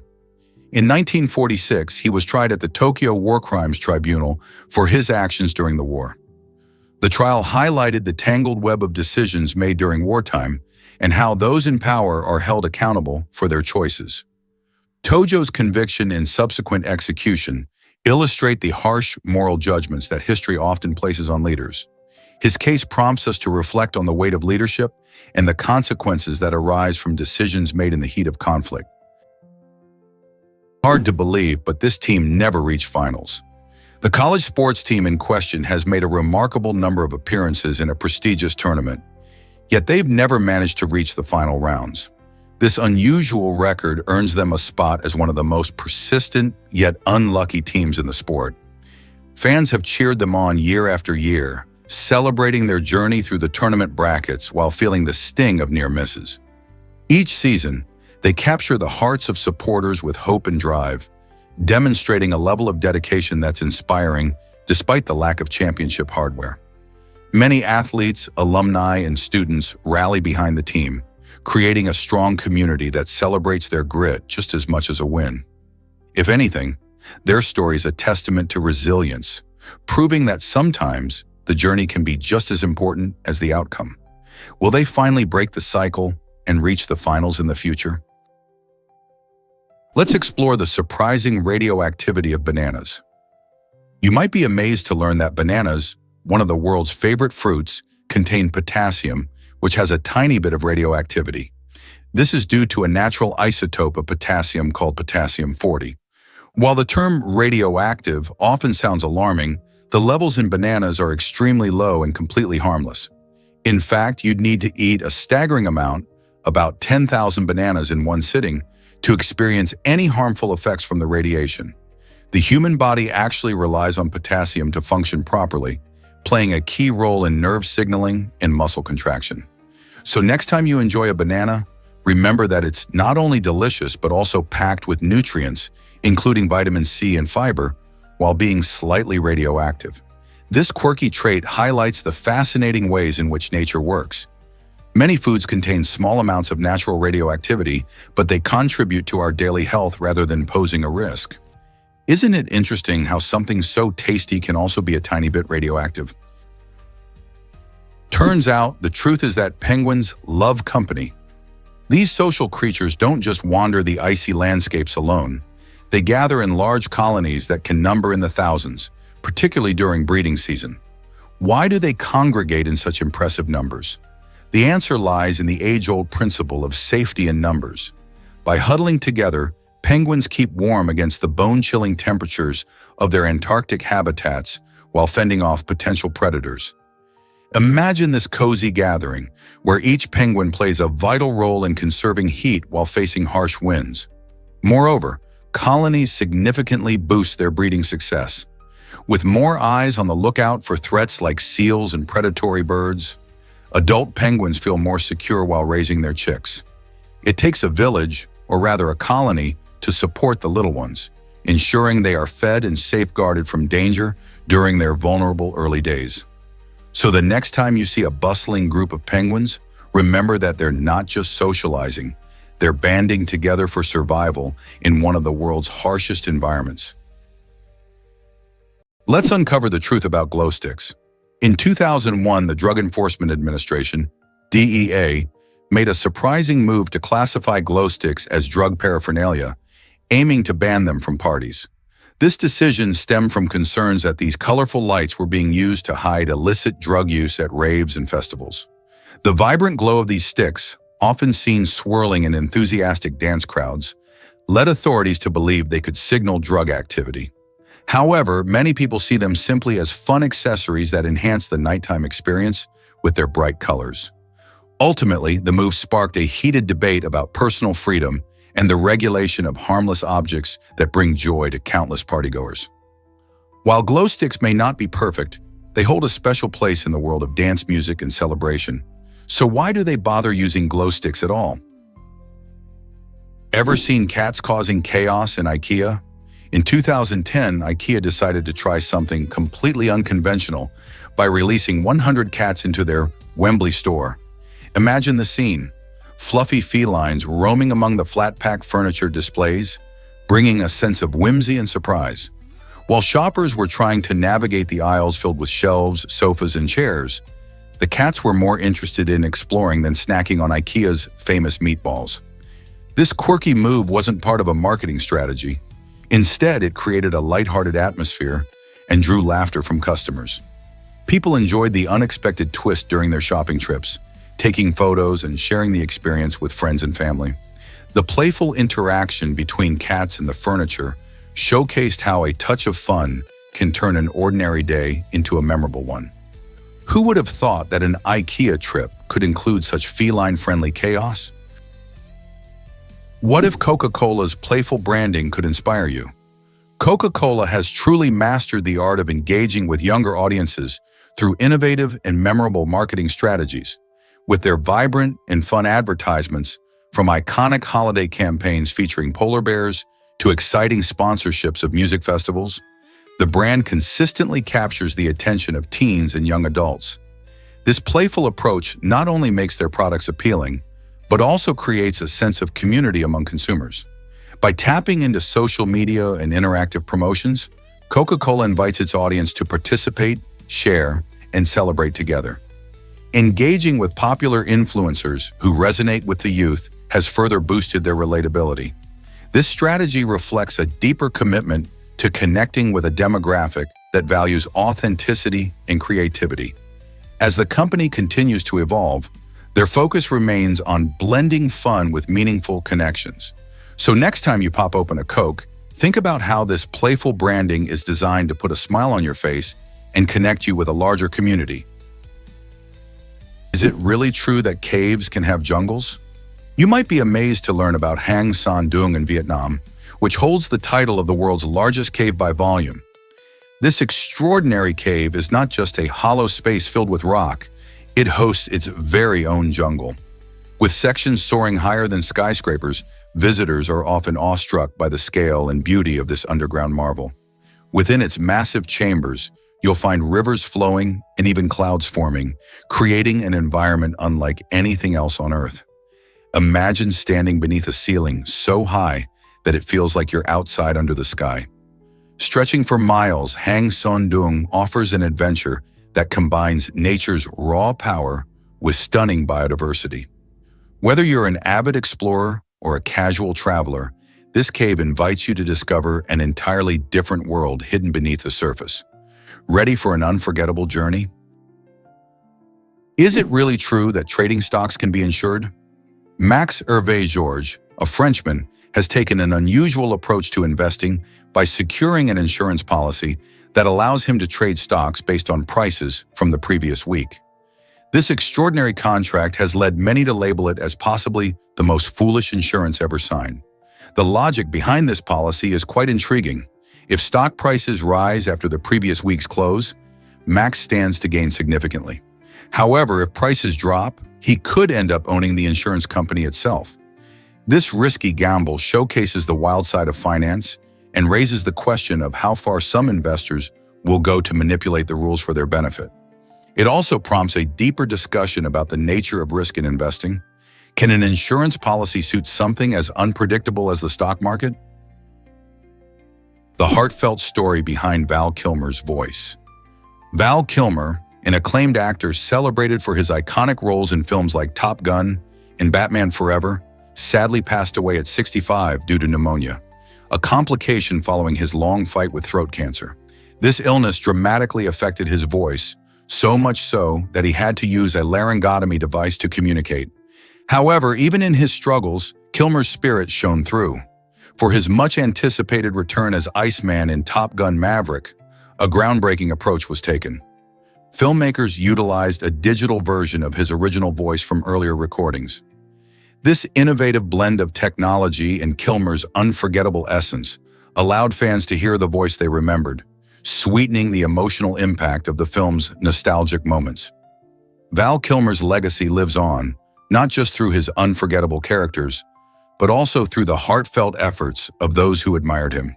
In 1946, he was tried at the Tokyo War Crimes Tribunal for his actions during the war. The trial highlighted the tangled web of decisions made during wartime and how those in power are held accountable for their choices. Tojo's conviction and subsequent execution illustrate the harsh moral judgments that history often places on leaders. His case prompts us to reflect on the weight of leadership and the consequences that arise from decisions made in the heat of conflict. Hard to believe, but this team never reached finals. The college sports team in question has made a remarkable number of appearances in a prestigious tournament, yet they've never managed to reach the final rounds. This unusual record earns them a spot as one of the most persistent yet unlucky teams in the sport. Fans have cheered them on year after year, celebrating their journey through the tournament brackets while feeling the sting of near misses. Each season, they capture the hearts of supporters with hope and drive, demonstrating a level of dedication that's inspiring despite the lack of championship hardware. Many athletes, alumni, and students rally behind the team, creating a strong community that celebrates their grit just as much as a win. If anything, their story is a testament to resilience, proving that sometimes the journey can be just as important as the outcome. Will they finally break the cycle and reach the finals in the future? Let's explore the surprising radioactivity of bananas. You might be amazed to learn that bananas, one of the world's favorite fruits, contain potassium, which has a tiny bit of radioactivity. This is due to a natural isotope of potassium called potassium-40. While the term radioactive often sounds alarming, the levels in bananas are extremely low and completely harmless. In fact, you'd need to eat a staggering amount, about 10,000 bananas in one sitting, to experience any harmful effects from the radiation. The human body actually relies on potassium to function properly, playing a key role in nerve signaling and muscle contraction. So next time you enjoy a banana, remember that it's not only delicious but also packed with nutrients, including vitamin C and fiber, while being slightly radioactive. This quirky trait highlights the fascinating ways in which nature works. Many foods contain small amounts of natural radioactivity, but they contribute to our daily health rather than posing a risk. Isn't it interesting how something so tasty can also be a tiny bit radioactive? Turns out, the truth is that penguins love company. These social creatures don't just wander the icy landscapes alone. They gather in large colonies that can number in the thousands, particularly during breeding season. Why do they congregate in such impressive numbers? The answer lies in the age-old principle of safety in numbers. By huddling together, penguins keep warm against the bone-chilling temperatures of their Antarctic habitats while fending off potential predators. Imagine this cozy gathering, where each penguin plays a vital role in conserving heat while facing harsh winds. Moreover, colonies significantly boost their breeding success. With more eyes on the lookout for threats like seals and predatory birds, adult penguins feel more secure while raising their chicks. It takes a village, or rather a colony, to support the little ones, ensuring they are fed and safeguarded from danger during their vulnerable early days. So the next time you see a bustling group of penguins, remember that they're not just socializing, they're banding together for survival in one of the world's harshest environments. Let's uncover the truth about glow sticks. In 2001, the Drug Enforcement Administration, DEA, made a surprising move to classify glow sticks as drug paraphernalia, aiming to ban them from parties. This decision stemmed from concerns that these colorful lights were being used to hide illicit drug use at raves and festivals. The vibrant glow of these sticks, often seen swirling in enthusiastic dance crowds, led authorities to believe they could signal drug activity. However, many people see them simply as fun accessories that enhance the nighttime experience with their bright colors. Ultimately, the move sparked a heated debate about personal freedom and the regulation of harmless objects that bring joy to countless partygoers. While glow sticks may not be perfect, they hold a special place in the world of dance music and celebration. So why do they bother using glow sticks at all? Ever seen cats causing chaos in IKEA? In 2010, IKEA decided to try something completely unconventional by releasing 100 cats into their Wembley store. Imagine the scene. Fluffy felines roaming among the flat-pack furniture displays, bringing a sense of whimsy and surprise. While shoppers were trying to navigate the aisles filled with shelves, sofas, and chairs, the cats were more interested in exploring than snacking on IKEA's famous meatballs. This quirky move wasn't part of a marketing strategy. Instead, it created a lighthearted atmosphere and drew laughter from customers. People enjoyed the unexpected twist during their shopping trips, taking photos and sharing the experience with friends and family. The playful interaction between cats and the furniture showcased how a touch of fun can turn an ordinary day into a memorable one. Who would have thought that an IKEA trip could include such feline-friendly chaos? What if Coca-Cola's playful branding could inspire you? Coca-Cola has truly mastered the art of engaging with younger audiences through innovative and memorable marketing strategies. With their vibrant and fun advertisements, from iconic holiday campaigns featuring polar bears to exciting sponsorships of music festivals, the brand consistently captures the attention of teens and young adults. This playful approach not only makes their products appealing, but also creates a sense of community among consumers. By tapping into social media and interactive promotions, Coca-Cola invites its audience to participate, share, and celebrate together. Engaging with popular influencers who resonate with the youth has further boosted their relatability. This strategy reflects a deeper commitment to connecting with a demographic that values authenticity and creativity. As the company continues to evolve, their focus remains on blending fun with meaningful connections. So next time you pop open a Coke, Think about how this playful branding is designed to put a smile on your face and connect you with a larger community. Is it really true that caves can have jungles? You might be amazed to learn about Hang Son Doong in Vietnam, which holds the title of the world's largest cave by volume. This extraordinary cave is not just a hollow space filled with rock, it hosts its very own jungle. With sections soaring higher than skyscrapers, visitors are often awestruck by the scale and beauty of this underground marvel. Within its massive chambers, you'll find rivers flowing and even clouds forming, creating an environment unlike anything else on Earth. Imagine standing beneath a ceiling so high that it feels like you're outside under the sky. Stretching for miles, Hang Son Doong offers an adventure that combines nature's raw power with stunning biodiversity. Whether you're an avid explorer or a casual traveler, this cave invites you to discover an entirely different world hidden beneath the surface. Ready for an unforgettable journey? Is it really true that trading stocks can be insured? Max Hervé Georges, a Frenchman, has taken an unusual approach to investing by securing an insurance policy that allows him to trade stocks based on prices from the previous week. This extraordinary contract has led many to label it as possibly the most foolish insurance ever signed. The logic behind this policy is quite intriguing. If stock prices rise after the previous week's close, Max stands to gain significantly. However, if prices drop, he could end up owning the insurance company itself. This risky gamble showcases the wild side of finance and raises the question of how far some investors will go to manipulate the rules for their benefit. It also prompts a deeper discussion about the nature of risk in investing. Can an insurance policy suit something as unpredictable as the stock market? The heartfelt story behind Val Kilmer's voice. Val Kilmer, an acclaimed actor celebrated for his iconic roles in films like Top Gun and Batman Forever, sadly passed away at 65 due to pneumonia, a complication following his long fight with throat cancer. This illness dramatically affected his voice, so much so that he had to use a laryngotomy device to communicate. However, even in his struggles, Kilmer's spirit shone through. For his much-anticipated return as Iceman in Top Gun Maverick, a groundbreaking approach was taken. Filmmakers utilized a digital version of his original voice from earlier recordings. This innovative blend of technology and Kilmer's unforgettable essence allowed fans to hear the voice they remembered, sweetening the emotional impact of the film's nostalgic moments. Val Kilmer's legacy lives on, not just through his unforgettable characters, but also through the heartfelt efforts of those who admired him.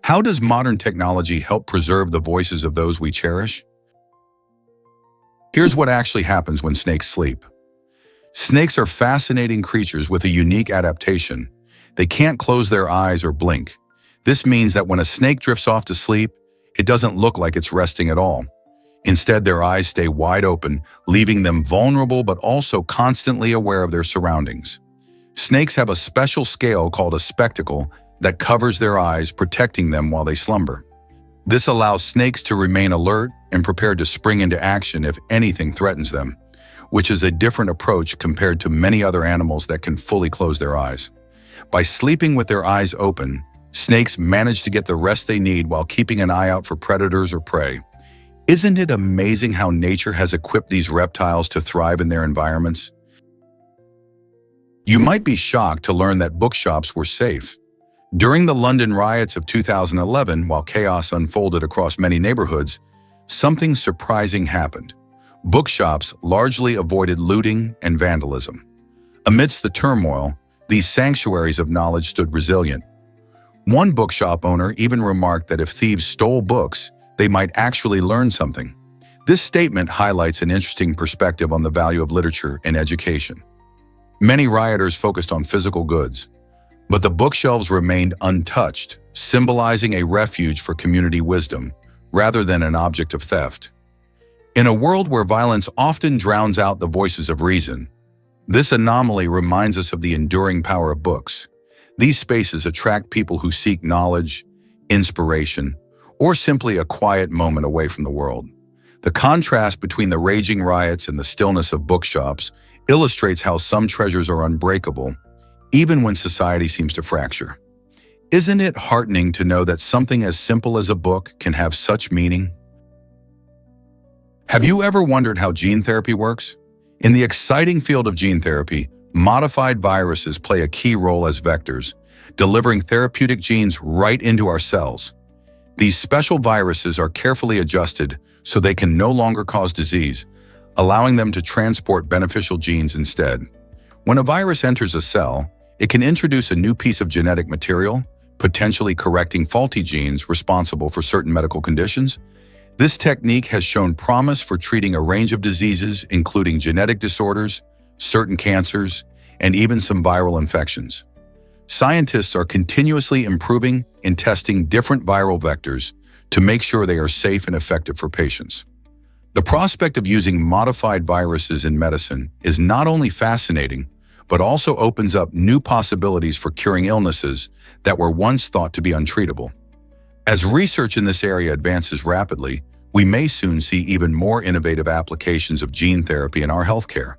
How does modern technology help preserve the voices of those we cherish? Here's what actually happens when snakes sleep. Snakes are fascinating creatures with a unique adaptation. They can't close their eyes or blink. This means that when a snake drifts off to sleep, it doesn't look like it's resting at all. Instead, their eyes stay wide open, leaving them vulnerable but also constantly aware of their surroundings. Snakes have a special scale called a spectacle that covers their eyes, protecting them while they slumber. This allows snakes to remain alert and prepared to spring into action if anything threatens them, which is a different approach compared to many other animals that can fully close their eyes. By sleeping with their eyes open, snakes manage to get the rest they need while keeping an eye out for predators or prey. Isn't it amazing how nature has equipped these reptiles to thrive in their environments? You might be shocked to learn that bookshops were safe. During the London riots of 2011, while chaos unfolded across many neighborhoods, something surprising happened. Bookshops largely avoided looting and vandalism. Amidst the turmoil, these sanctuaries of knowledge stood resilient. One bookshop owner even remarked that if thieves stole books, they might actually learn something. This statement highlights an interesting perspective on the value of literature and education. Many rioters focused on physical goods, but the bookshelves remained untouched, symbolizing a refuge for community wisdom rather than an object of theft. In a world where violence often drowns out the voices of reason, this anomaly reminds us of the enduring power of books. These spaces attract people who seek knowledge, inspiration, or simply a quiet moment away from the world. The contrast between the raging riots and the stillness of bookshops illustrates how some treasures are unbreakable, even when society seems to fracture. Isn't it heartening to know that something as simple as a book can have such meaning? Have you ever wondered how gene therapy works? In the exciting field of gene therapy, modified viruses play a key role as vectors, delivering therapeutic genes right into our cells. These special viruses are carefully adjusted so they can no longer cause disease, allowing them to transport beneficial genes instead. When a virus enters a cell, it can introduce a new piece of genetic material, potentially correcting faulty genes responsible for certain medical conditions. This technique has shown promise for treating a range of diseases, including genetic disorders, certain cancers, and even some viral infections. Scientists are continuously improving and testing different viral vectors to make sure they are safe and effective for patients. The prospect of using modified viruses in medicine is not only fascinating, but also opens up new possibilities for curing illnesses that were once thought to be untreatable. As research in this area advances rapidly, we may soon see even more innovative applications of gene therapy in our healthcare.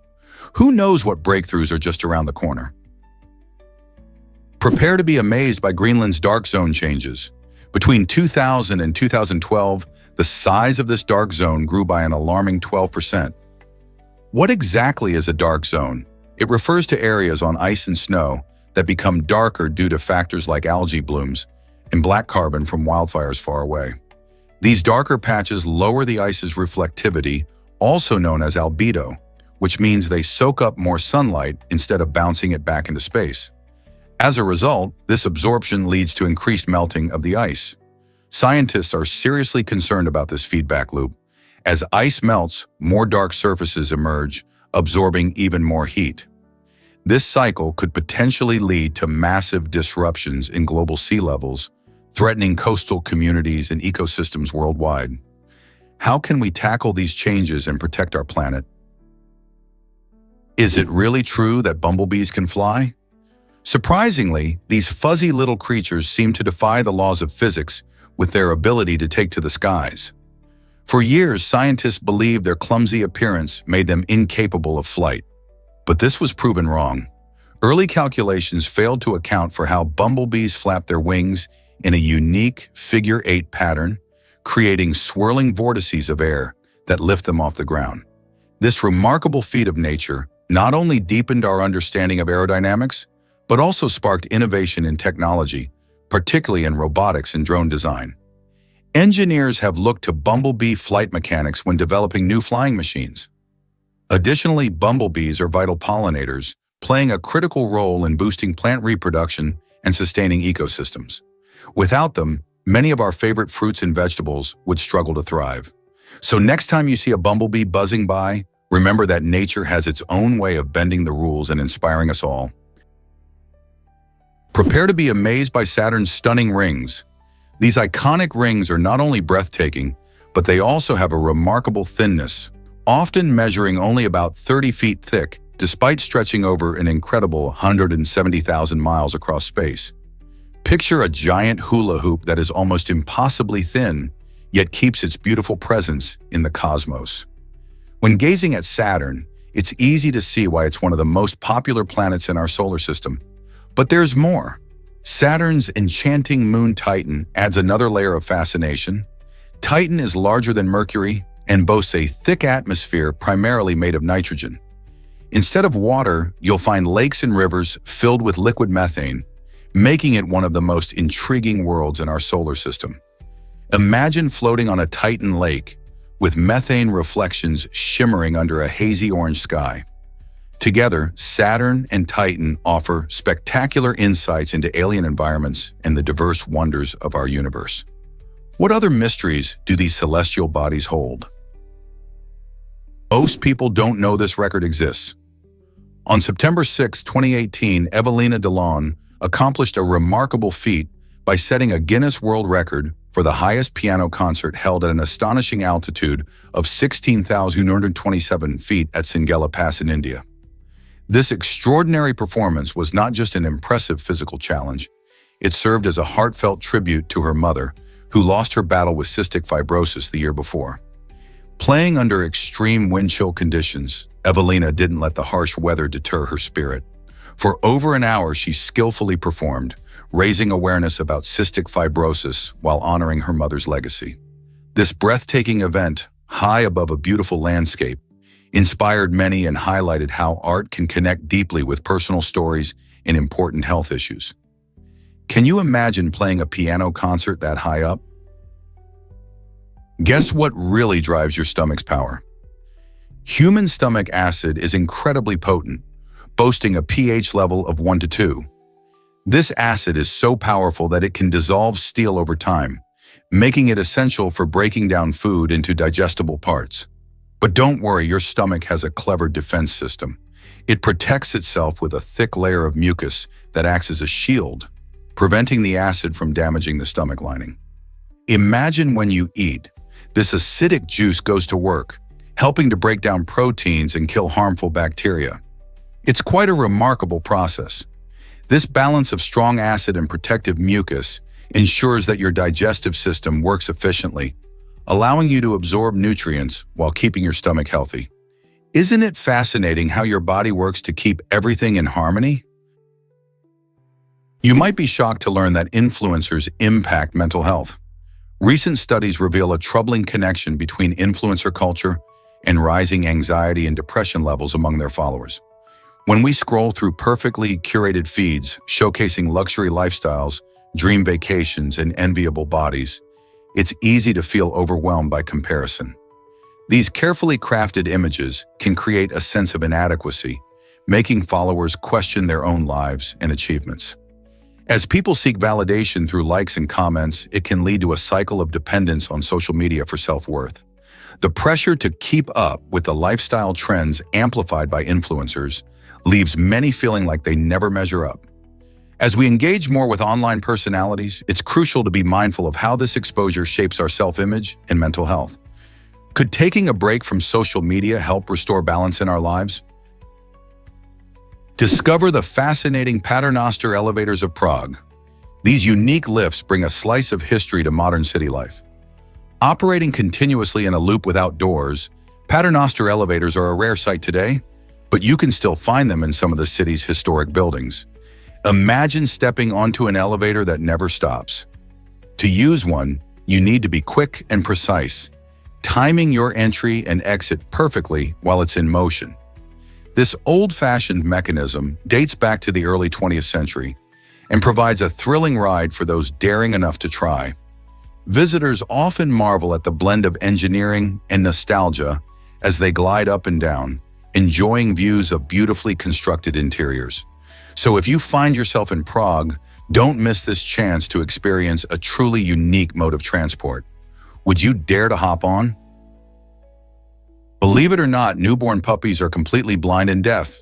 Who knows what breakthroughs are just around the corner? Prepare to be amazed by Greenland's dark zone changes. Between 2000 and 2012, the size of this dark zone grew by an alarming 12%. What exactly is a dark zone? It refers to areas on ice and snow that become darker due to factors like algae blooms and black carbon from wildfires far away. These darker patches lower the ice's reflectivity, also known as albedo, which means they soak up more sunlight instead of bouncing it back into space. As a result, this absorption leads to increased melting of the ice. Scientists are seriously concerned about this feedback loop. As ice melts, more dark surfaces emerge, absorbing even more heat. This cycle could potentially lead to massive disruptions in global sea levels, threatening coastal communities and ecosystems worldwide. How can we tackle these changes and protect our planet? Is it really true that bumblebees can fly? Surprisingly, these fuzzy little creatures seem to defy the laws of physics with their ability to take to the skies. For years, scientists believed their clumsy appearance made them incapable of flight. But this was proven wrong. Early calculations failed to account for how bumblebees flap their wings in a unique figure-8 pattern, creating swirling vortices of air that lift them off the ground. This remarkable feat of nature not only deepened our understanding of aerodynamics, but also sparked innovation in technology, particularly in robotics and drone design. Engineers have looked to bumblebee flight mechanics when developing new flying machines. Additionally, bumblebees are vital pollinators, playing a critical role in boosting plant reproduction and sustaining ecosystems. Without them, many of our favorite fruits and vegetables would struggle to thrive. So next time you see a bumblebee buzzing by, remember that nature has its own way of bending the rules and inspiring us all. Prepare to be amazed by Saturn's stunning rings. These iconic rings are not only breathtaking, but they also have a remarkable thinness, often measuring only about 30 feet thick, despite stretching over an incredible 170,000 miles across space. Picture a giant hula hoop that is almost impossibly thin, yet keeps its beautiful presence in the cosmos. When gazing at Saturn, it's easy to see why it's one of the most popular planets in our solar system. But there's more. Saturn's enchanting moon Titan adds another layer of fascination. Titan is larger than Mercury and boasts a thick atmosphere primarily made of nitrogen. Instead of water, you'll find lakes and rivers filled with liquid methane, making it one of the most intriguing worlds in our solar system. Imagine floating on a Titan lake with methane reflections shimmering under a hazy orange sky. Together, Saturn and Titan offer spectacular insights into alien environments and the diverse wonders of our universe. What other mysteries do these celestial bodies hold? Most people don't know this record exists. On September 6, 2018, Evelina Delon accomplished a remarkable feat by setting a Guinness World Record for the highest piano concert held at an astonishing altitude of 16,227 feet at Singela Pass in India. This extraordinary performance was not just an impressive physical challenge, it served as a heartfelt tribute to her mother, who lost her battle with cystic fibrosis the year before. Playing under extreme wind chill conditions, Evelina didn't let the harsh weather deter her spirit. For over an hour, she skillfully performed, raising awareness about cystic fibrosis while honoring her mother's legacy. This breathtaking event, high above a beautiful landscape, inspired many and highlighted how art can connect deeply with personal stories and important health issues. Can you imagine playing a piano concert that high up? Guess what really drives your stomach's power? Human stomach acid is incredibly potent, boasting a pH level of 1 to 2. This acid is so powerful that it can dissolve steel over time, making it essential for breaking down food into digestible parts. But don't worry, your stomach has a clever defense system. It protects itself with a thick layer of mucus that acts as a shield, preventing the acid from damaging the stomach lining. Imagine when you eat, this acidic juice goes to work, helping to break down proteins and kill harmful bacteria. It's quite a remarkable process. This balance of strong acid and protective mucus ensures that your digestive system works efficiently, allowing you to absorb nutrients while keeping your stomach healthy. Isn't it fascinating how your body works to keep everything in harmony? You might be shocked to learn that influencers impact mental health. Recent studies reveal a troubling connection between influencer culture and rising anxiety and depression levels among their followers. When we scroll through perfectly curated feeds showcasing luxury lifestyles, dream vacations, and enviable bodies, it's easy to feel overwhelmed by comparison. These carefully crafted images can create a sense of inadequacy, making followers question their own lives and achievements. As people seek validation through likes and comments, it can lead to a cycle of dependence on social media for self-worth. The pressure to keep up with the lifestyle trends amplified by influencers leaves many feeling like they never measure up. As we engage more with online personalities, it's crucial to be mindful of how this exposure shapes our self-image and mental health. Could taking a break from social media help restore balance in our lives? Discover the fascinating Paternoster elevators of Prague. These unique lifts bring a slice of history to modern city life. Operating continuously in a loop without doors, Paternoster elevators are a rare sight today, but you can still find them in some of the city's historic buildings. Imagine stepping onto an elevator that never stops. To use one, you need to be quick and precise, timing your entry and exit perfectly while it's in motion. This old-fashioned mechanism dates back to the early 20th century and provides a thrilling ride for those daring enough to try. Visitors often marvel at the blend of engineering and nostalgia as they glide up and down, enjoying views of beautifully constructed interiors. So if you find yourself in Prague, don't miss this chance to experience a truly unique mode of transport. Would you dare to hop on? Believe it or not, newborn puppies are completely blind and deaf.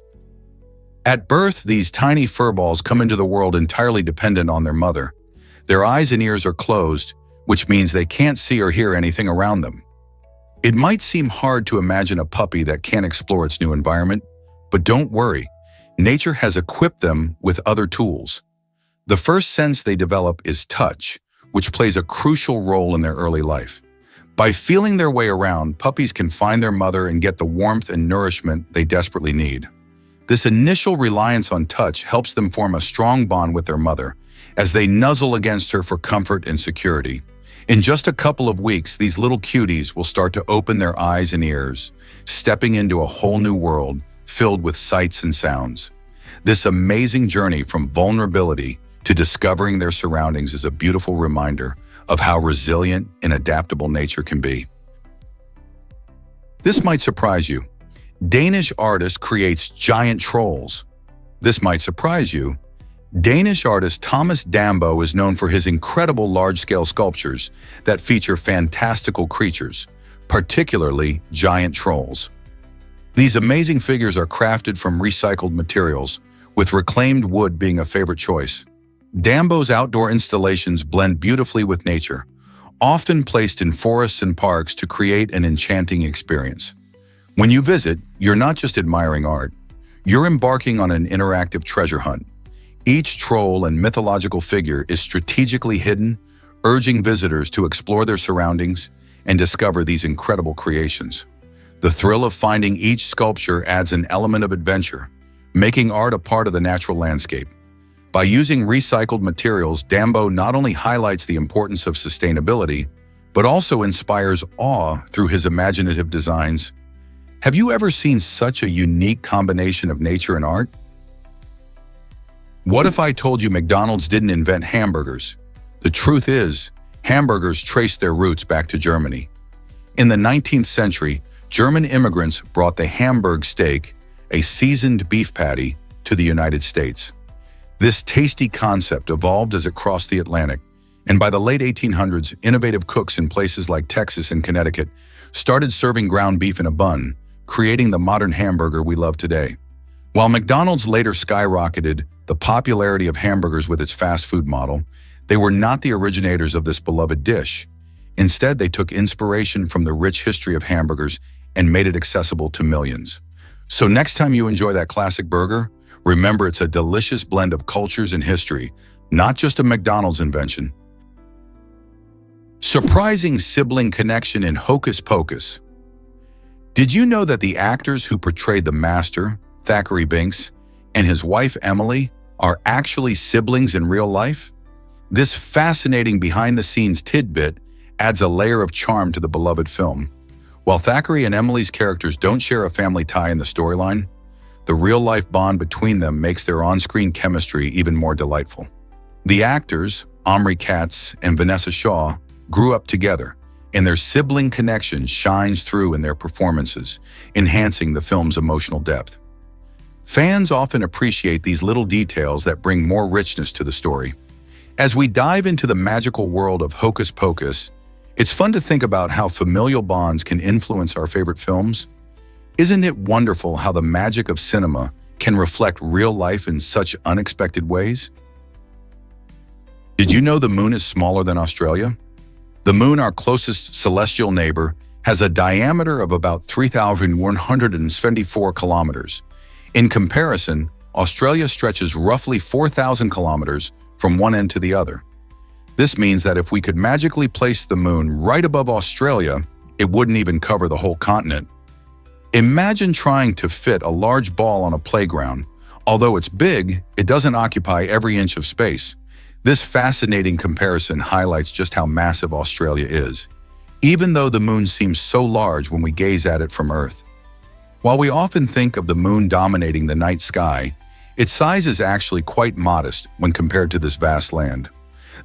At birth, these tiny furballs come into the world entirely dependent on their mother. Their eyes and ears are closed, which means they can't see or hear anything around them. It might seem hard to imagine a puppy that can't explore its new environment, but don't worry. Nature has equipped them with other tools. The first sense they develop is touch, which plays a crucial role in their early life. By feeling their way around, puppies can find their mother and get the warmth and nourishment they desperately need. This initial reliance on touch helps them form a strong bond with their mother, as they nuzzle against her for comfort and security. In just a couple of weeks, these little cuties will start to open their eyes and ears, stepping into a whole new world filled with sights and sounds. This amazing journey from vulnerability to discovering their surroundings is a beautiful reminder of how resilient and adaptable nature can be. This might surprise you. Danish artist creates giant trolls. This might surprise you. Danish artist Thomas Dambo is known for his incredible large-scale sculptures that feature fantastical creatures, particularly giant trolls. These amazing figures are crafted from recycled materials, with reclaimed wood being a favorite choice. Dambo's outdoor installations blend beautifully with nature, often placed in forests and parks to create an enchanting experience. When you visit, you're not just admiring art, you're embarking on an interactive treasure hunt. Each troll and mythological figure is strategically hidden, urging visitors to explore their surroundings and discover these incredible creations. The thrill of finding each sculpture adds an element of adventure, making art a part of the natural landscape. By using recycled materials, Dambo not only highlights the importance of sustainability, but also inspires awe through his imaginative designs. Have you ever seen such a unique combination of nature and art? What if I told you McDonald's didn't invent hamburgers? The truth is, hamburgers trace their roots back to Germany. In the 19th century, German immigrants brought the Hamburg steak, a seasoned beef patty, to the United States. This tasty concept evolved as it crossed the Atlantic, and by the late 1800s, innovative cooks in places like Texas and Connecticut started serving ground beef in a bun, creating the modern hamburger we love today. While McDonald's later skyrocketed the popularity of hamburgers with its fast food model, they were not the originators of this beloved dish. Instead, they took inspiration from the rich history of hamburgers and made it accessible to millions. So next time you enjoy that classic burger, remember it's a delicious blend of cultures and history, not just a McDonald's invention. Surprising sibling connection in Hocus Pocus. Did you know that the actors who portrayed the Master, Thackeray Binks, and his wife Emily are actually siblings in real life? This fascinating behind-the-scenes tidbit adds a layer of charm to the beloved film. While Thackeray and Emily's characters don't share a family tie in the storyline, the real-life bond between them makes their on-screen chemistry even more delightful. The actors, Omri Katz and Vanessa Shaw, grew up together, and their sibling connection shines through in their performances, enhancing the film's emotional depth. Fans often appreciate these little details that bring more richness to the story. As we dive into the magical world of Hocus Pocus, it's fun to think about how familial bonds can influence our favorite films. Isn't it wonderful how the magic of cinema can reflect real life in such unexpected ways? Did you know the moon is smaller than Australia? The moon, our closest celestial neighbor, has a diameter of about 3,174 kilometers. In comparison, Australia stretches roughly 4,000 kilometers from one end to the other. This means that if we could magically place the moon right above Australia, it wouldn't even cover the whole continent. Imagine trying to fit a large ball on a playground. Although it's big, it doesn't occupy every inch of space. This fascinating comparison highlights just how massive Australia is, even though the moon seems so large when we gaze at it from Earth. While we often think of the moon dominating the night sky, its size is actually quite modest when compared to this vast land.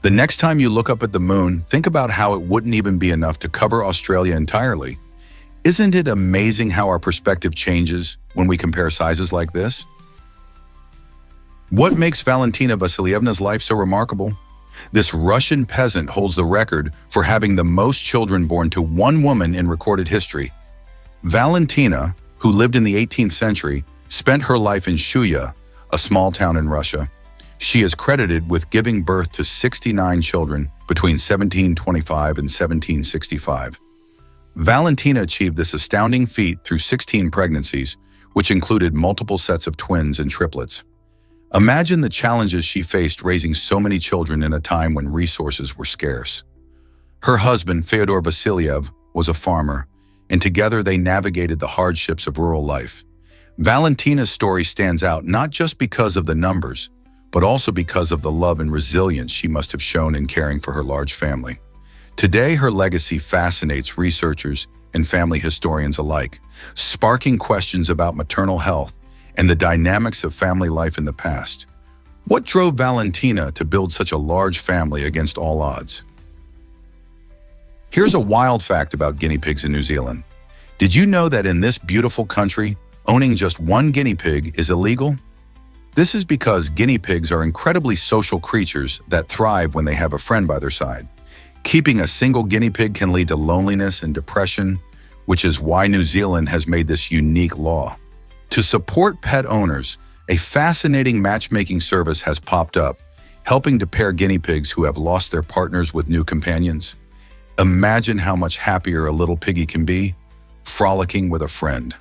The next time you look up at the moon, think about how it wouldn't even be enough to cover Australia entirely. Isn't it amazing how our perspective changes when we compare sizes like this? What makes Valentina Vasilyevna's life so remarkable? This Russian peasant holds the record for having the most children born to one woman in recorded history. Valentina, who lived in the 18th century, spent her life in Shuya, a small town in Russia. She is credited with giving birth to 69 children between 1725 and 1765. Valentina achieved this astounding feat through 16 pregnancies, which included multiple sets of twins and triplets. Imagine the challenges she faced raising so many children in a time when resources were scarce. Her husband, Fyodor Vasilyev, was a farmer, and together they navigated the hardships of rural life. Valentina's story stands out not just because of the numbers, but also because of the love and resilience she must have shown in caring for her large family. Today, her legacy fascinates researchers and family historians alike, sparking questions about maternal health and the dynamics of family life in the past. What drove Valentina to build such a large family against all odds? Here's a wild fact about guinea pigs in New Zealand. Did you know that in this beautiful country, owning just one guinea pig is illegal? This is because guinea pigs are incredibly social creatures that thrive when they have a friend by their side. Keeping a single guinea pig can lead to loneliness and depression, which is why New Zealand has made this unique law. To support pet owners, a fascinating matchmaking service has popped up, helping to pair guinea pigs who have lost their partners with new companions. Imagine how much happier a little piggy can be, frolicking with a friend.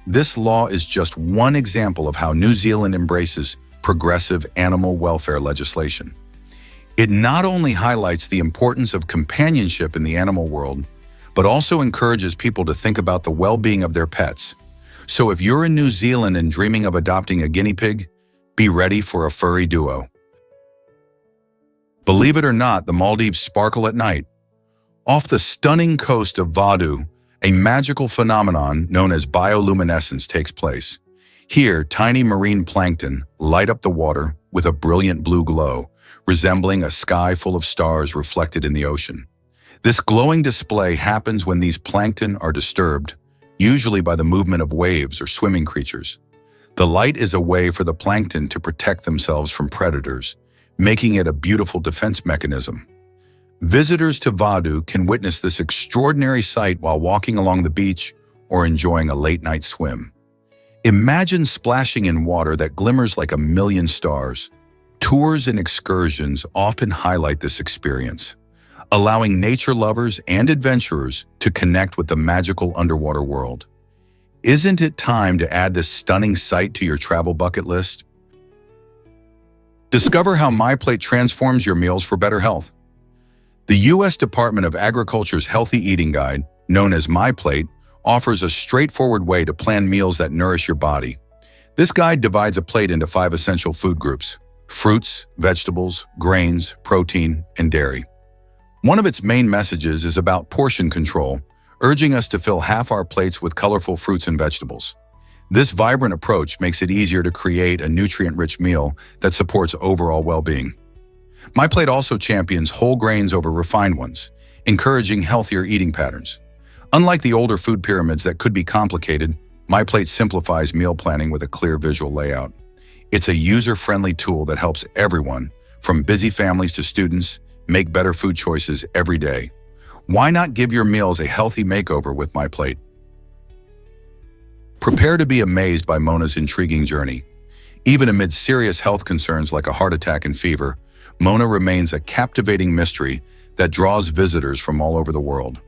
This law is just one example of how New Zealand embraces progressive animal welfare legislation. It not only highlights the importance of companionship in the animal world, but also encourages people to think about the well-being of their pets. So if you're in New Zealand and dreaming of adopting a guinea pig, be ready for a furry duo. Believe it or not, the Maldives sparkle at night. Off the stunning coast of Vadu, a magical phenomenon known as bioluminescence takes place. Here, tiny marine plankton light up the water with a brilliant blue glow, resembling a sky full of stars reflected in the ocean. This glowing display happens when these plankton are disturbed, usually by the movement of waves or swimming creatures. The light is a way for the plankton to protect themselves from predators, making it a beautiful defense mechanism. Visitors to Vadu can witness this extraordinary sight while walking along the beach or enjoying a late-night swim. Imagine splashing in water that glimmers like a million stars. Tours and excursions often highlight this experience, allowing nature lovers and adventurers to connect with the magical underwater world. Isn't it time to add this stunning sight to your travel bucket list? Discover how MyPlate transforms your meals for better health. The U.S. Department of Agriculture's Healthy Eating Guide, known as MyPlate, offers a straightforward way to plan meals that nourish your body. This guide divides a plate into 5 essential food groups: fruits, vegetables, grains, protein, and dairy. One of its main messages is about portion control, urging us to fill half our plates with colorful fruits and vegetables. This vibrant approach makes it easier to create a nutrient-rich meal that supports overall well-being. MyPlate also champions whole grains over refined ones, encouraging healthier eating patterns. Unlike the older food pyramids that could be complicated, MyPlate simplifies meal planning with a clear visual layout. It's a user-friendly tool that helps everyone, from busy families to students, make better food choices every day. Why not give your meals a healthy makeover with MyPlate? Prepare to be amazed by Mona's intriguing journey. Even amid serious health concerns like a heart attack and fever, Mona remains a captivating mystery that draws visitors from all over the world.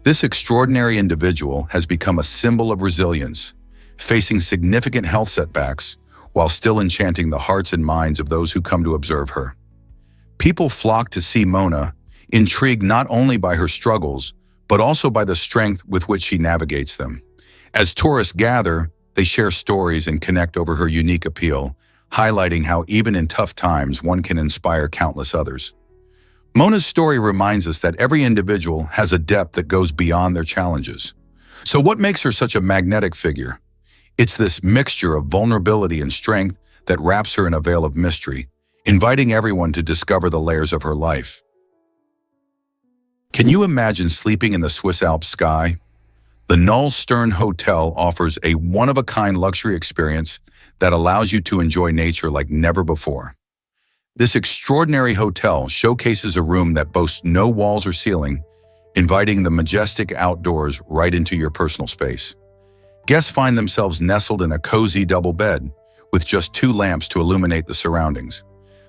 This extraordinary individual has become a symbol of resilience, facing significant health setbacks while still enchanting the hearts and minds of those who come to observe her. People flock to see Mona, intrigued not only by her struggles, but also by the strength with which she navigates them. As tourists gather, they share stories and connect over her unique appeal, highlighting how even in tough times one can inspire countless others. Mona's story reminds us that every individual has a depth that goes beyond their challenges. So what makes her such a magnetic figure? It's this mixture of vulnerability and strength that wraps her in a veil of mystery, inviting everyone to discover the layers of her life. Can you imagine sleeping in the Swiss Alps sky? The Null Stern Hotel offers a one-of-a-kind luxury experience that allows you to enjoy nature like never before. This extraordinary hotel showcases a room that boasts no walls or ceiling, inviting the majestic outdoors right into your personal space. Guests find themselves nestled in a cozy double bed, with just 2 lamps to illuminate the surroundings.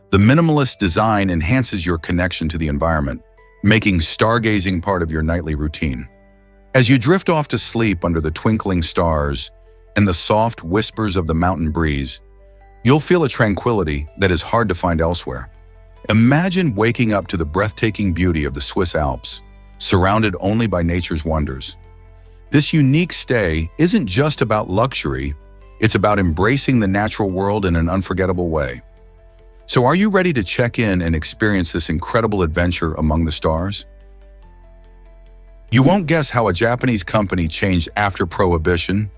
The minimalist design enhances your connection to the environment, making stargazing part of your nightly routine. As you drift off to sleep under the twinkling stars and the soft whispers of the mountain breeze, you'll feel a tranquility that is hard to find elsewhere. Imagine waking up to the breathtaking beauty of the Swiss Alps, surrounded only by nature's wonders. This unique stay isn't just about luxury, it's about embracing the natural world in an unforgettable way. So are you ready to check in and experience this incredible adventure among the stars? You won't guess how a Japanese company changed after Prohibition.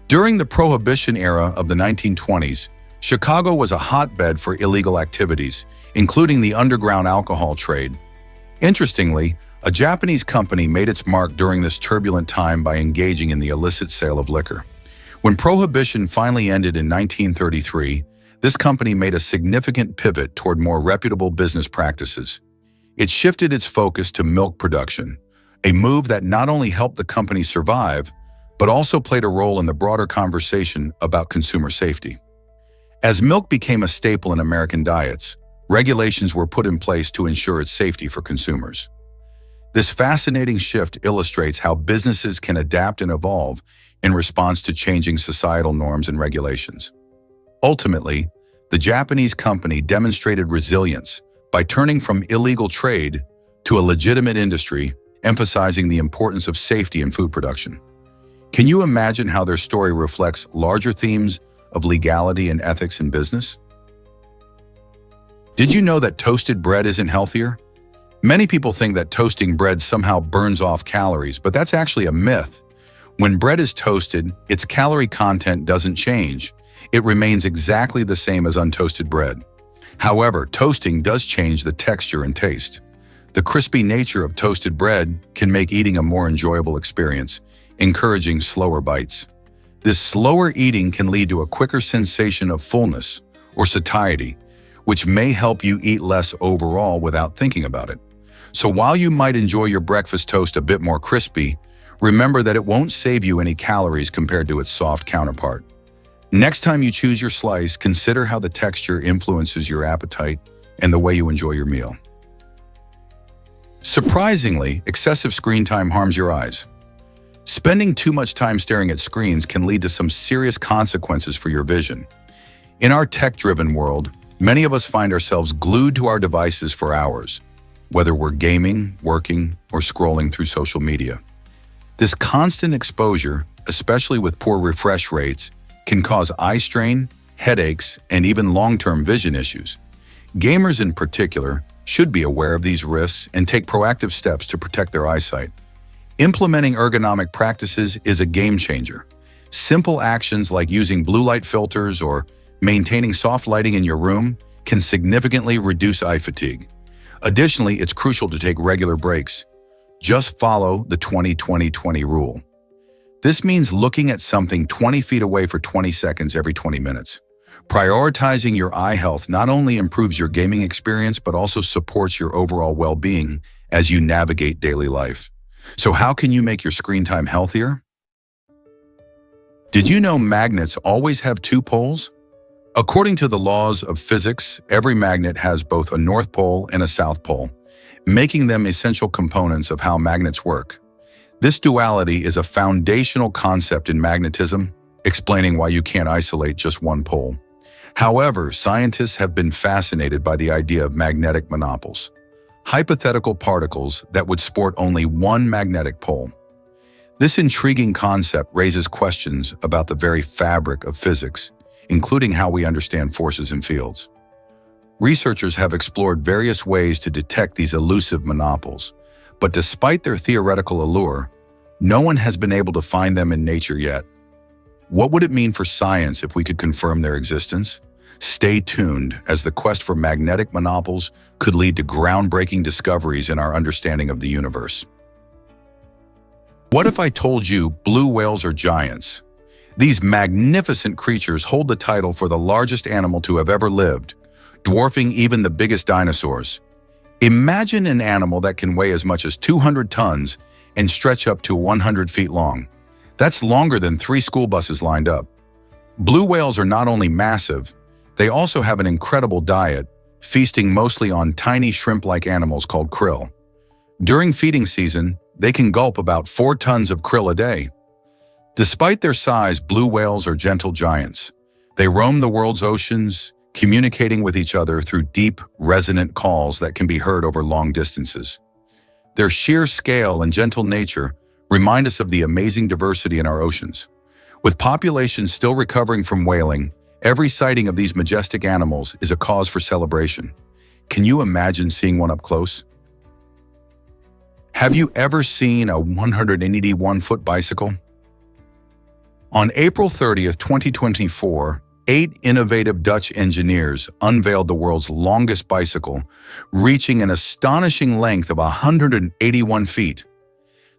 During the Prohibition era of the 1920s, Chicago was a hotbed for illegal activities, including the underground alcohol trade. Interestingly, a Japanese company made its mark during this turbulent time by engaging in the illicit sale of liquor. When Prohibition finally ended in 1933, this company made a significant pivot toward more reputable business practices. It shifted its focus to milk production, a move that not only helped the company survive, but also played a role in the broader conversation about consumer safety. As milk became a staple in American diets, regulations were put in place to ensure its safety for consumers. This fascinating shift illustrates how businesses can adapt and evolve in response to changing societal norms and regulations. Ultimately, the Japanese company demonstrated resilience by turning from illegal trade to a legitimate industry, emphasizing the importance of safety in food production. Can you imagine how their story reflects larger themes of legality and ethics in business? Did you know that toasted bread isn't healthier? Many people think that toasting bread somehow burns off calories, but that's actually a myth. When bread is toasted, its calorie content doesn't change. It remains exactly the same as untoasted bread. However, toasting does change the texture and taste. The crispy nature of toasted bread can make eating a more enjoyable experience, encouraging slower bites. This slower eating can lead to a quicker sensation of fullness or satiety, which may help you eat less overall without thinking about it. So while you might enjoy your breakfast toast a bit more crispy, remember that it won't save you any calories compared to its soft counterpart. Next time you choose your slice, consider how the texture influences your appetite and the way you enjoy your meal. Surprisingly, excessive screen time harms your eyes. Spending too much time staring at screens can lead to some serious consequences for your vision. In our tech-driven world, many of us find ourselves glued to our devices for hours, whether we're gaming, working, or scrolling through social media. This constant exposure, especially with poor refresh rates, can cause eye strain, headaches, and even long-term vision issues. Gamers in particular should be aware of these risks and take proactive steps to protect their eyesight. Implementing ergonomic practices is a game changer. Simple actions like using blue light filters or maintaining soft lighting in your room can significantly reduce eye fatigue. Additionally, it's crucial to take regular breaks. Just follow the 20-20-20 rule. This means looking at something 20 feet away for 20 seconds every 20 minutes. Prioritizing your eye health not only improves your gaming experience, but also supports your overall well-being as you navigate daily life. So how can you make your screen time healthier? Did you know magnets always have two poles? According to the laws of physics, every magnet has both a north pole and a south pole, making them essential components of how magnets work. This duality is a foundational concept in magnetism, explaining why you can't isolate just one pole. However, scientists have been fascinated by the idea of magnetic monopoles, hypothetical particles that would sport only one magnetic pole. This intriguing concept raises questions about the very fabric of physics, including how we understand forces and fields. Researchers have explored various ways to detect these elusive monopoles, but despite their theoretical allure, no one has been able to find them in nature yet. What would it mean for science if we could confirm their existence? Stay tuned, as the quest for magnetic monopoles could lead to groundbreaking discoveries in our understanding of the universe. What if I told you blue whales are giants? These magnificent creatures hold the title for the largest animal to have ever lived, dwarfing even the biggest dinosaurs. Imagine an animal that can weigh as much as 200 tons and stretch up to 100 feet long. That's longer than 3 school buses lined up. Blue whales are not only massive, they also have an incredible diet, feasting mostly on tiny shrimp-like animals called krill. During feeding season, they can gulp about 4 tons of krill a day. Despite their size, blue whales are gentle giants. They roam the world's oceans, communicating with each other through deep, resonant calls that can be heard over long distances. Their sheer scale and gentle nature remind us of the amazing diversity in our oceans. With populations still recovering from whaling, every sighting of these majestic animals is a cause for celebration. Can you imagine seeing one up close? Have you ever seen a 181-foot bicycle? On April 30th, 2024, 8 innovative Dutch engineers unveiled the world's longest bicycle, reaching an astonishing length of 181 feet.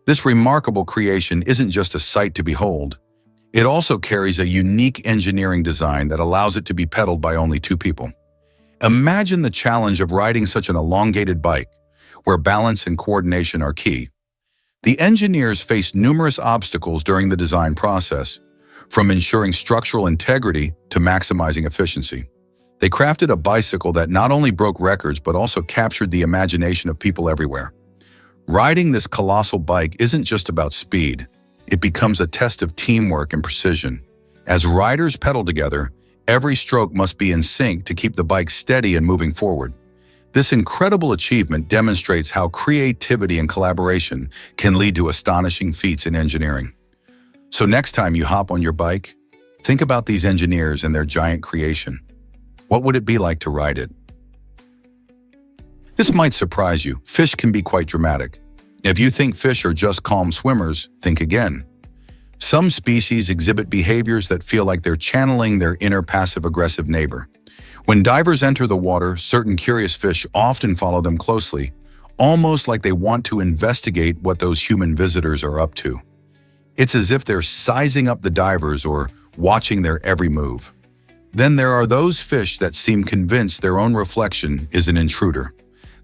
This remarkable creation isn't just a sight to behold. It also carries a unique engineering design that allows it to be pedaled by only 2 people. Imagine the challenge of riding such an elongated bike, where balance and coordination are key. The engineers faced numerous obstacles during the design process, from ensuring structural integrity to maximizing efficiency. They crafted a bicycle that not only broke records but also captured the imagination of people everywhere. Riding this colossal bike isn't just about speed. It becomes a test of teamwork and precision. As riders pedal together, every stroke must be in sync to keep the bike steady and moving forward. This incredible achievement demonstrates how creativity and collaboration can lead to astonishing feats in engineering. So next time you hop on your bike, think about these engineers and their giant creation. What would it be like to ride it? This might surprise you. Fish can be quite dramatic. If you think fish are just calm swimmers, think again. Some species exhibit behaviors that feel like they're channeling their inner passive-aggressive neighbor. When divers enter the water, certain curious fish often follow them closely, almost like they want to investigate what those human visitors are up to. It's as if they're sizing up the divers or watching their every move. Then there are those fish that seem convinced their own reflection is an intruder.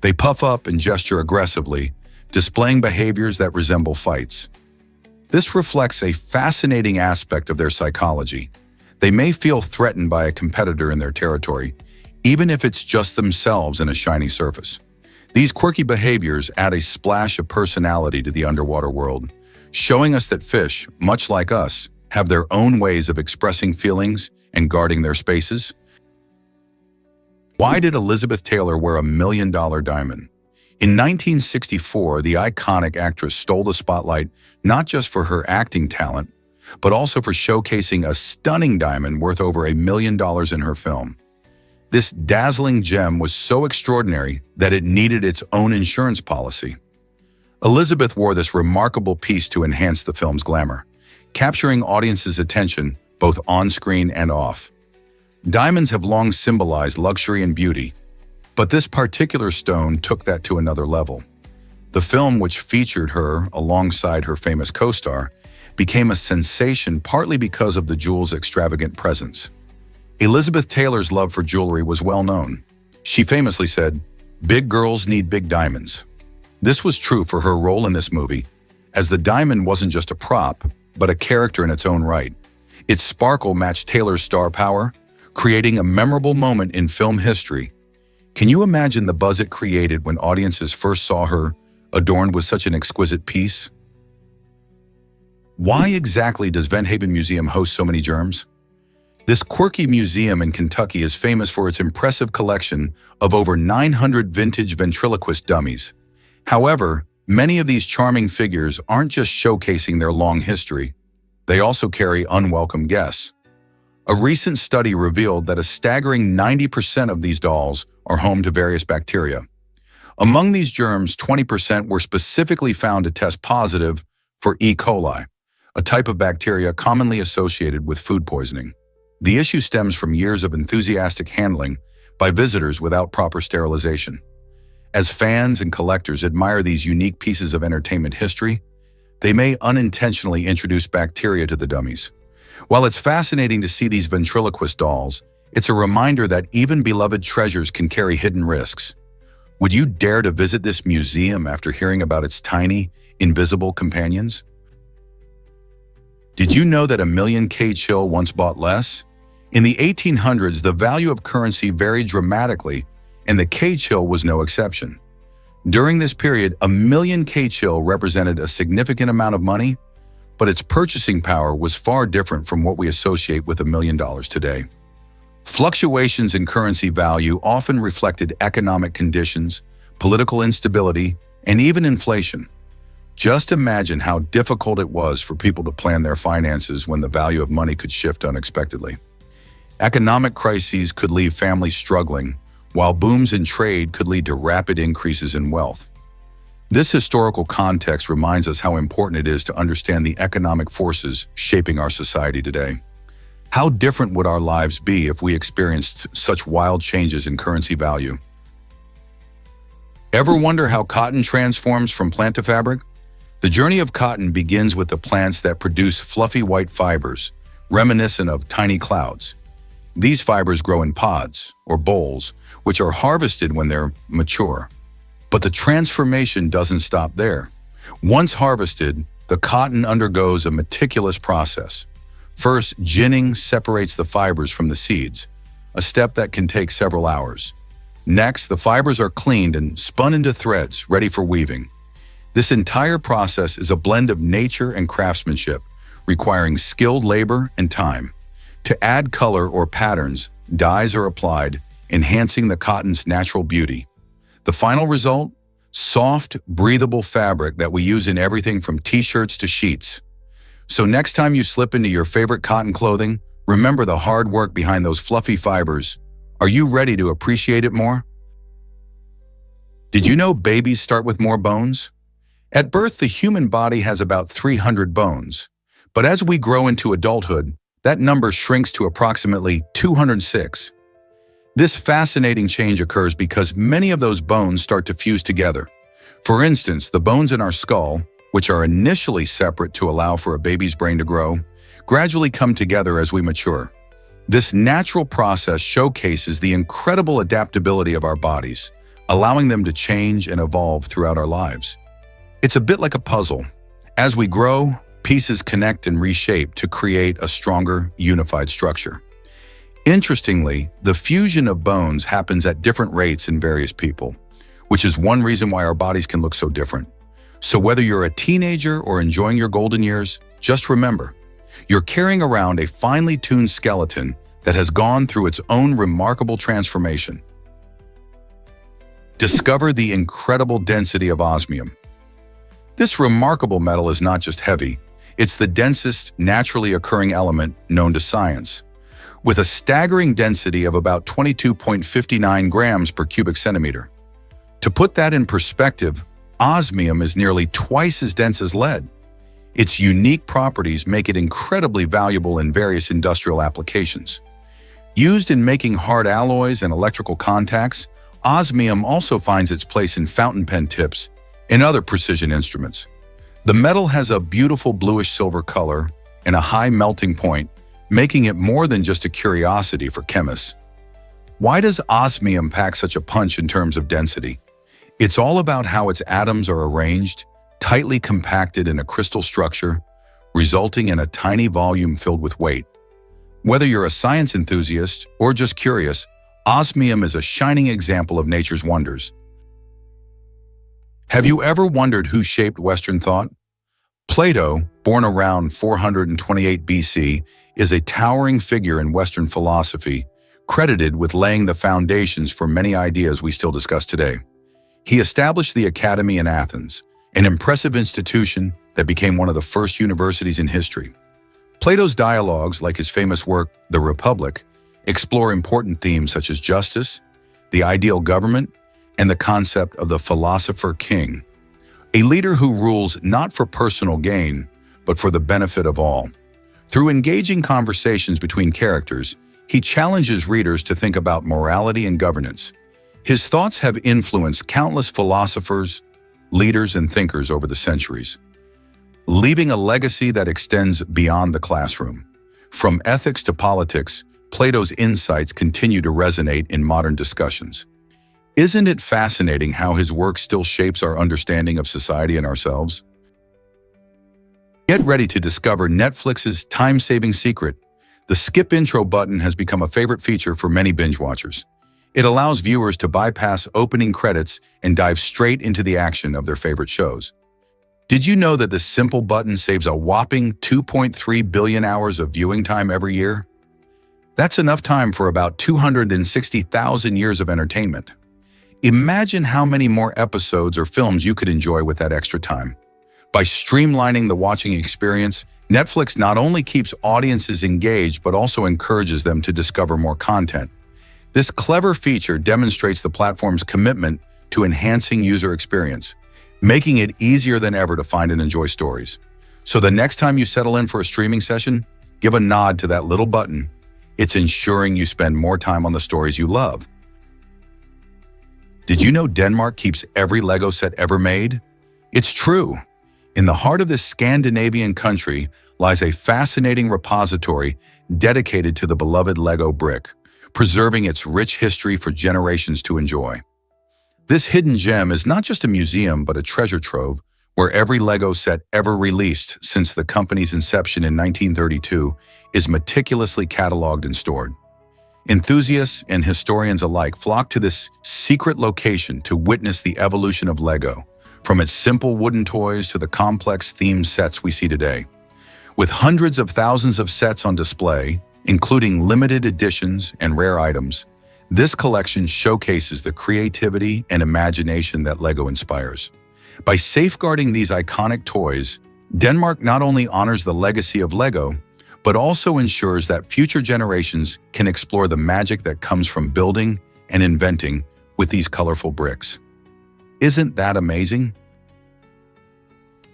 They puff up and gesture aggressively, displaying behaviors that resemble fights. This reflects a fascinating aspect of their psychology. They may feel threatened by a competitor in their territory, even if it's just themselves in a shiny surface. These quirky behaviors add a splash of personality to the underwater world, showing us that fish, much like us, have their own ways of expressing feelings and guarding their spaces. Why did Elizabeth Taylor wear a $1 million diamond? In 1964, the iconic actress stole the spotlight not just for her acting talent, but also for showcasing a stunning diamond worth over $1 million in her film. This dazzling gem was so extraordinary that it needed its own insurance policy. Elizabeth wore this remarkable piece to enhance the film's glamour, capturing audiences' attention both on-screen and off. Diamonds have long symbolized luxury and beauty, but this particular stone took that to another level. The film, which featured her alongside her famous co-star, became a sensation partly because of the jewel's extravagant presence. Elizabeth Taylor's love for jewelry was well known. She famously said, "Big girls need big diamonds." This was true for her role in this movie, as the diamond wasn't just a prop, but a character in its own right. Its sparkle matched Taylor's star power, creating a memorable moment in film history. Can you imagine the buzz it created when audiences first saw her adorned with such an exquisite piece? Why exactly does Vent Haven Museum host so many germs? This quirky museum in Kentucky is famous for its impressive collection of over 900 vintage ventriloquist dummies. However, many of these charming figures aren't just showcasing their long history. They also carry unwelcome guests. A recent study revealed that a staggering 90% of these dolls are home to various bacteria. Among these germs, 20% were specifically found to test positive for E. coli, a type of bacteria commonly associated with food poisoning. The issue stems from years of enthusiastic handling by visitors without proper sterilization. As fans and collectors admire these unique pieces of entertainment history, they may unintentionally introduce bacteria to the dummies. While it's fascinating to see these ventriloquist dolls, it's a reminder that even beloved treasures can carry hidden risks. Would you dare to visit this museum after hearing about its tiny, invisible companions? Did you know that a million K-Chill once bought less? In the 1800s, the value of currency varied dramatically, and the K-Chill was no exception. During this period, a million K-Chill represented a significant amount of money, but its purchasing power was far different from what we associate with $1 million today. Fluctuations in currency value often reflected economic conditions, political instability, and even inflation. Just imagine how difficult it was for people to plan their finances when the value of money could shift unexpectedly. Economic crises could leave families struggling, while booms in trade could lead to rapid increases in wealth. This historical context reminds us how important it is to understand the economic forces shaping our society today. How different would our lives be if we experienced such wild changes in currency value? Ever wonder how cotton transforms from plant to fabric? The journey of cotton begins with the plants that produce fluffy white fibers, reminiscent of tiny clouds. These fibers grow in pods, or bolls, which are harvested when they're mature. But the transformation doesn't stop there. Once harvested, the cotton undergoes a meticulous process. First, ginning separates the fibers from the seeds, a step that can take several hours. Next, the fibers are cleaned and spun into threads, ready for weaving. This entire process is a blend of nature and craftsmanship, requiring skilled labor and time. To add color or patterns, dyes are applied, enhancing the cotton's natural beauty. The final result? Soft, breathable fabric that we use in everything from t-shirts to sheets. So next time you slip into your favorite cotton clothing, remember the hard work behind those fluffy fibers. Are you ready to appreciate it more? Did you know babies start with more bones? At birth, the human body has about 300 bones. But as we grow into adulthood, that number shrinks to approximately 206. This fascinating change occurs because many of those bones start to fuse together. For instance, the bones in our skull, which are initially separate to allow for a baby's brain to grow, gradually come together as we mature. This natural process showcases the incredible adaptability of our bodies, allowing them to change and evolve throughout our lives. It's a bit like a puzzle. As we grow, pieces connect and reshape to create a stronger, unified structure. Interestingly, the fusion of bones happens at different rates in various people, which is one reason why our bodies can look so different. So whether you're a teenager or enjoying your golden years, just remember, you're carrying around a finely tuned skeleton that has gone through its own remarkable transformation. Discover the incredible density of osmium. This remarkable metal is not just heavy, it's the densest naturally occurring element known to science. With a staggering density of about 22.59 grams per cubic centimeter. To put that in perspective, osmium is nearly twice as dense as lead. Its unique properties make it incredibly valuable in various industrial applications. Used in making hard alloys and electrical contacts, osmium also finds its place in fountain pen tips and other precision instruments. The metal has a beautiful bluish silver color and a high melting point, making it more than just a curiosity for chemists. Why does osmium pack such a punch in terms of density? It's all about how its atoms are arranged, tightly compacted in a crystal structure, resulting in a tiny volume filled with weight. Whether you're a science enthusiast or just curious, osmium is a shining example of nature's wonders. Have you ever wondered who shaped Western thought? Plato, born around 428 BC, is a towering figure in Western philosophy, credited with laying the foundations for many ideas we still discuss today. He established the Academy in Athens, an impressive institution that became one of the first universities in history. Plato's dialogues, like his famous work, The Republic, explore important themes such as justice, the ideal government, and the concept of the philosopher king, a leader who rules not for personal gain, but for the benefit of all. Through engaging conversations between characters, he challenges readers to think about morality and governance. His thoughts have influenced countless philosophers, leaders, and thinkers over the centuries, leaving a legacy that extends beyond the classroom. From ethics to politics, Plato's insights continue to resonate in modern discussions. Isn't it fascinating how his work still shapes our understanding of society and ourselves? Get ready to discover Netflix's time-saving secret. The skip intro button has become a favorite feature for many binge watchers. It allows viewers to bypass opening credits and dive straight into the action of their favorite shows. Did you know that this simple button saves a whopping 2.3 billion hours of viewing time every year? That's enough time for about 260,000 years of entertainment. Imagine how many more episodes or films you could enjoy with that extra time. By streamlining the watching experience, Netflix not only keeps audiences engaged but also encourages them to discover more content. This clever feature demonstrates the platform's commitment to enhancing user experience, making it easier than ever to find and enjoy stories. So the next time you settle in for a streaming session, give a nod to that little button. It's ensuring you spend more time on the stories you love. Did you know Denmark keeps every Lego set ever made? It's true. In the heart of this Scandinavian country lies a fascinating repository dedicated to the beloved Lego brick, preserving its rich history for generations to enjoy. This hidden gem is not just a museum, but a treasure trove where every Lego set ever released since the company's inception in 1932 is meticulously cataloged and stored. Enthusiasts and historians alike flock to this secret location to witness the evolution of Lego, from its simple wooden toys to the complex themed sets we see today. With hundreds of thousands of sets on display, including limited editions and rare items, this collection showcases the creativity and imagination that Lego inspires. By safeguarding these iconic toys, Denmark not only honors the legacy of Lego, but also ensures that future generations can explore the magic that comes from building and inventing with these colorful bricks. Isn't that amazing?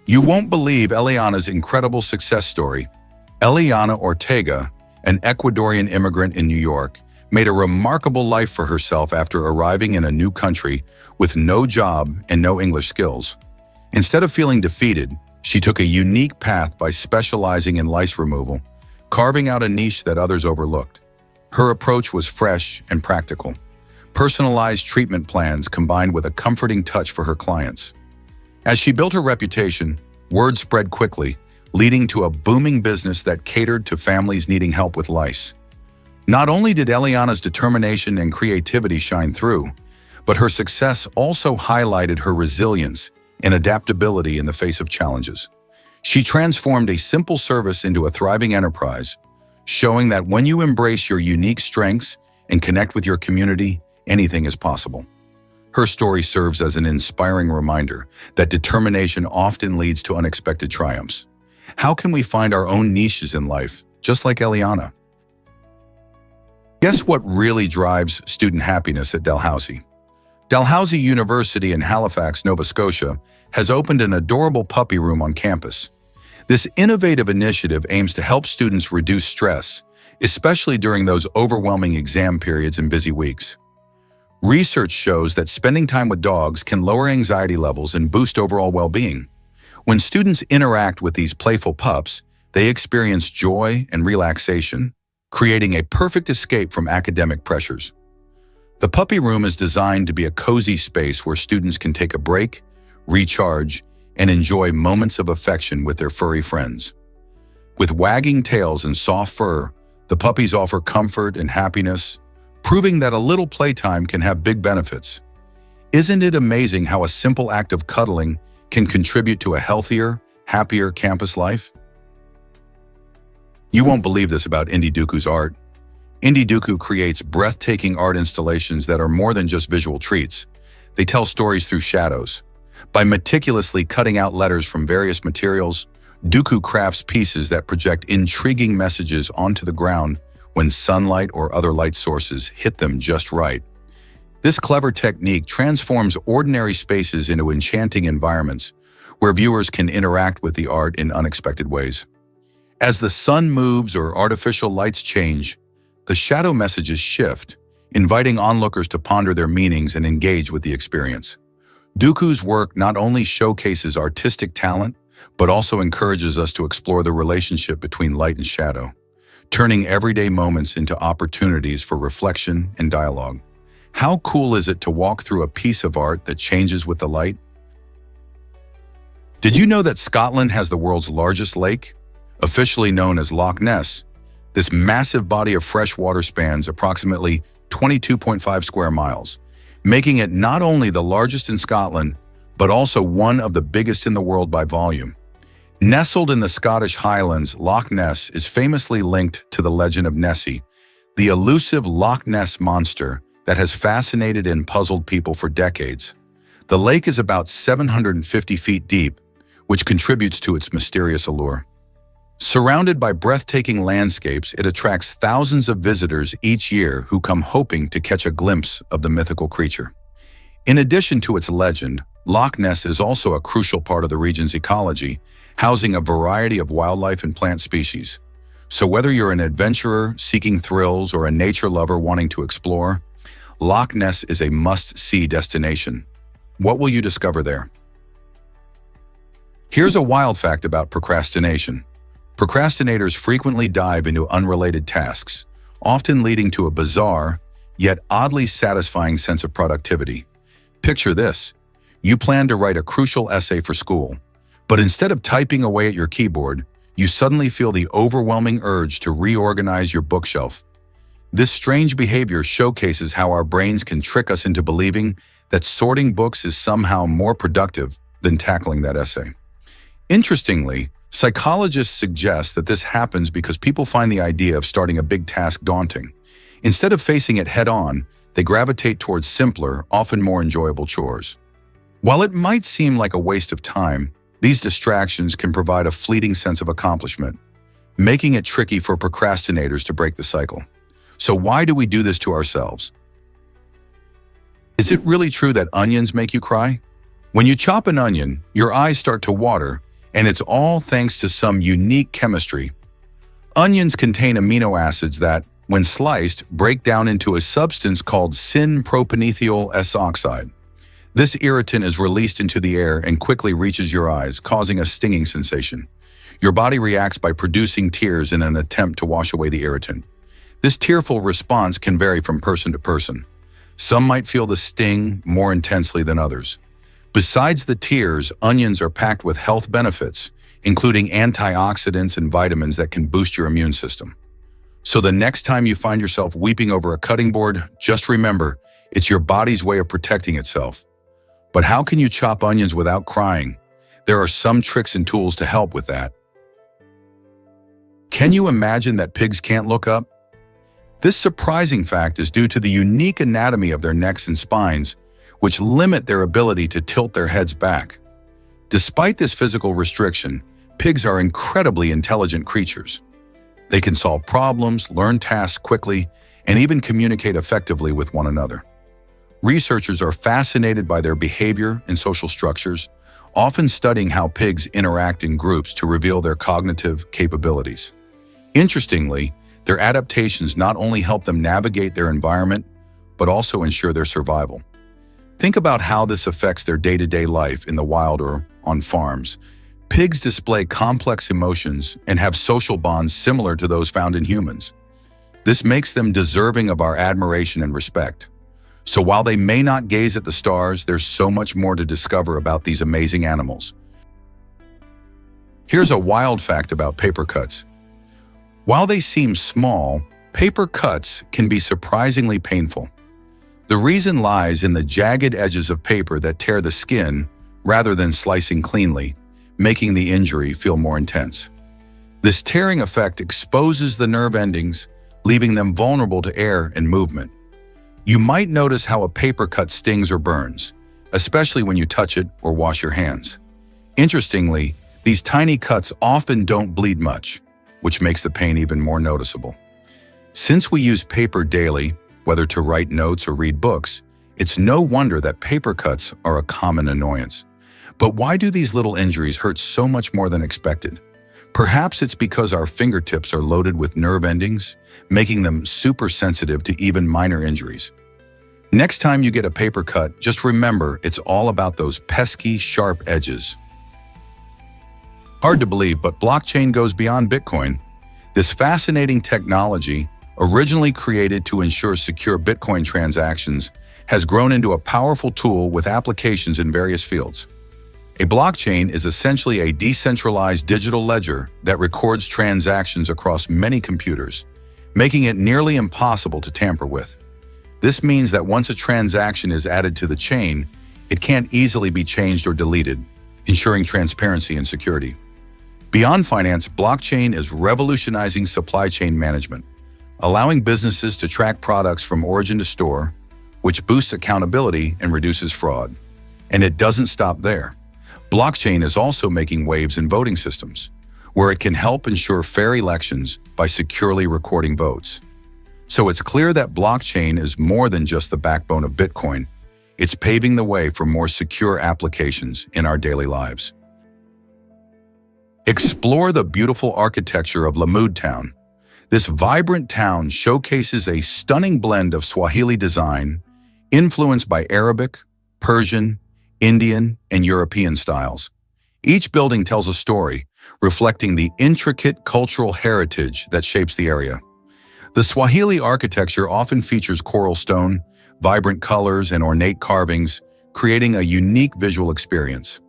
You won't believe Eliana's incredible success story. Eliana Ortega, an Ecuadorian immigrant in New York, made a remarkable life for herself after arriving in a new country with no job and no English skills. Instead of feeling defeated, she took a unique path by specializing in lice removal, carving out a niche that others overlooked. Her approach was fresh and practical. Personalized treatment plans combined with a comforting touch for her clients. As she built her reputation, word spread quickly, leading to a booming business that catered to families needing help with lice. Not only did Eliana's determination and creativity shine through, but her success also highlighted her resilience and adaptability in the face of challenges. She transformed a simple service into a thriving enterprise, showing that when you embrace your unique strengths and connect with your community, anything is possible. Her story serves as an inspiring reminder that determination often leads to unexpected triumphs. How can we find our own niches in life, just like Eliana? Guess what really drives student happiness at Dalhousie? Dalhousie University in Halifax, Nova Scotia, has opened an adorable puppy room on campus. This innovative initiative aims to help students reduce stress, especially during those overwhelming exam periods and busy weeks. Research shows that spending time with dogs can lower anxiety levels and boost overall well-being. When students interact with these playful pups, they experience joy and relaxation, creating a perfect escape from academic pressures. The puppy room is designed to be a cozy space where students can take a break, recharge, and enjoy moments of affection with their furry friends. With wagging tails and soft fur, the puppies offer comfort and happiness, proving that a little playtime can have big benefits. Isn't it amazing how a simple act of cuddling can contribute to a healthier, happier campus life? You won't believe this about Indy Duku's art. Indy Duku creates breathtaking art installations that are more than just visual treats. They tell stories through shadows. By meticulously cutting out letters from various materials, Duku crafts pieces that project intriguing messages onto the ground when sunlight or other light sources hit them just right. This clever technique transforms ordinary spaces into enchanting environments where viewers can interact with the art in unexpected ways. As the sun moves or artificial lights change, the shadow messages shift, inviting onlookers to ponder their meanings and engage with the experience. Duku's work not only showcases artistic talent, but also encourages us to explore the relationship between light and shadow, turning everyday moments into opportunities for reflection and dialogue. How cool is it to walk through a piece of art that changes with the light? Did you know that Scotland has the world's largest lake? Officially known as Loch Ness, this massive body of fresh water spans approximately 22.5 square miles, making it not only the largest in Scotland, but also one of the biggest in the world by volume. Nestled in the Scottish Highlands, Loch Ness is famously linked to the legend of Nessie, the elusive Loch Ness monster that has fascinated and puzzled people for decades. The lake is about 750 feet deep, which contributes to its mysterious allure. Surrounded by breathtaking landscapes, it attracts thousands of visitors each year who come hoping to catch a glimpse of the mythical creature. In addition to its legend, Loch Ness is also a crucial part of the region's ecology, housing a variety of wildlife and plant species. So whether you're an adventurer seeking thrills or a nature lover wanting to explore, Loch Ness is a must-see destination. What will you discover there? Here's a wild fact about procrastination. Procrastinators frequently dive into unrelated tasks, often leading to a bizarre, yet oddly satisfying sense of productivity. Picture this. You plan to write a crucial essay for school, but instead of typing away at your keyboard, you suddenly feel the overwhelming urge to reorganize your bookshelf. This strange behavior showcases how our brains can trick us into believing that sorting books is somehow more productive than tackling that essay. Interestingly, psychologists suggest that this happens because people find the idea of starting a big task daunting. Instead of facing it head-on, they gravitate towards simpler, often more enjoyable chores. While it might seem like a waste of time, these distractions can provide a fleeting sense of accomplishment, making it tricky for procrastinators to break the cycle. So why do we do this to ourselves? Is it really true that onions make you cry? When you chop an onion, your eyes start to water, and it's all thanks to some unique chemistry. Onions contain amino acids that, when sliced, break down into a substance called syn-propanethiol S-oxide. This irritant is released into the air and quickly reaches your eyes, causing a stinging sensation. Your body reacts by producing tears in an attempt to wash away the irritant. This tearful response can vary from person to person. Some might feel the sting more intensely than others. Besides the tears, onions are packed with health benefits, including antioxidants and vitamins that can boost your immune system. So the next time you find yourself weeping over a cutting board, just remember, it's your body's way of protecting itself. But how can you chop onions without crying? There are some tricks and tools to help with that. Can you imagine that pigs can't look up? This surprising fact is due to the unique anatomy of their necks and spines, which limit their ability to tilt their heads back. Despite this physical restriction, pigs are incredibly intelligent creatures. They can solve problems, learn tasks quickly, and even communicate effectively with one another. Researchers are fascinated by their behavior and social structures, often studying how pigs interact in groups to reveal their cognitive capabilities. Interestingly, their adaptations not only help them navigate their environment, but also ensure their survival. Think about how this affects their day-to-day life in the wild or on farms. Pigs display complex emotions and have social bonds similar to those found in humans. This makes them deserving of our admiration and respect. So while they may not gaze at the stars, there's so much more to discover about these amazing animals. Here's a wild fact about paper cuts. While they seem small, paper cuts can be surprisingly painful. The reason lies in the jagged edges of paper that tear the skin rather than slicing cleanly, making the injury feel more intense. This tearing effect exposes the nerve endings, leaving them vulnerable to air and movement. You might notice how a paper cut stings or burns, especially when you touch it or wash your hands. Interestingly, these tiny cuts often don't bleed much, which makes the pain even more noticeable. Since we use paper daily, whether to write notes or read books, it's no wonder that paper cuts are a common annoyance. But why do these little injuries hurt so much more than expected? Perhaps it's because our fingertips are loaded with nerve endings, making them super sensitive to even minor injuries. Next time you get a paper cut, just remember it's all about those pesky, sharp edges. Hard to believe, but blockchain goes beyond Bitcoin. This fascinating technology, originally created to ensure secure Bitcoin transactions, has grown into a powerful tool with applications in various fields. A blockchain is essentially a decentralized digital ledger that records transactions across many computers, making it nearly impossible to tamper with. This means that once a transaction is added to the chain, it can't easily be changed or deleted, ensuring transparency and security. Beyond finance, blockchain is revolutionizing supply chain management, allowing businesses to track products from origin to store, which boosts accountability and reduces fraud. And it doesn't stop there. Blockchain is also making waves in voting systems, where it can help ensure fair elections by securely recording votes. So it's clear that blockchain is more than just the backbone of Bitcoin. It's paving the way for more secure applications in our daily lives. Explore the beautiful architecture of Lamu Town. This vibrant town showcases a stunning blend of Swahili design, influenced by Arabic, Persian, Indian, and European styles. Each building tells a story, reflecting the intricate cultural heritage that shapes the area. The Swahili architecture often features coral stone, vibrant colors, and ornate carvings, creating a unique visual experience.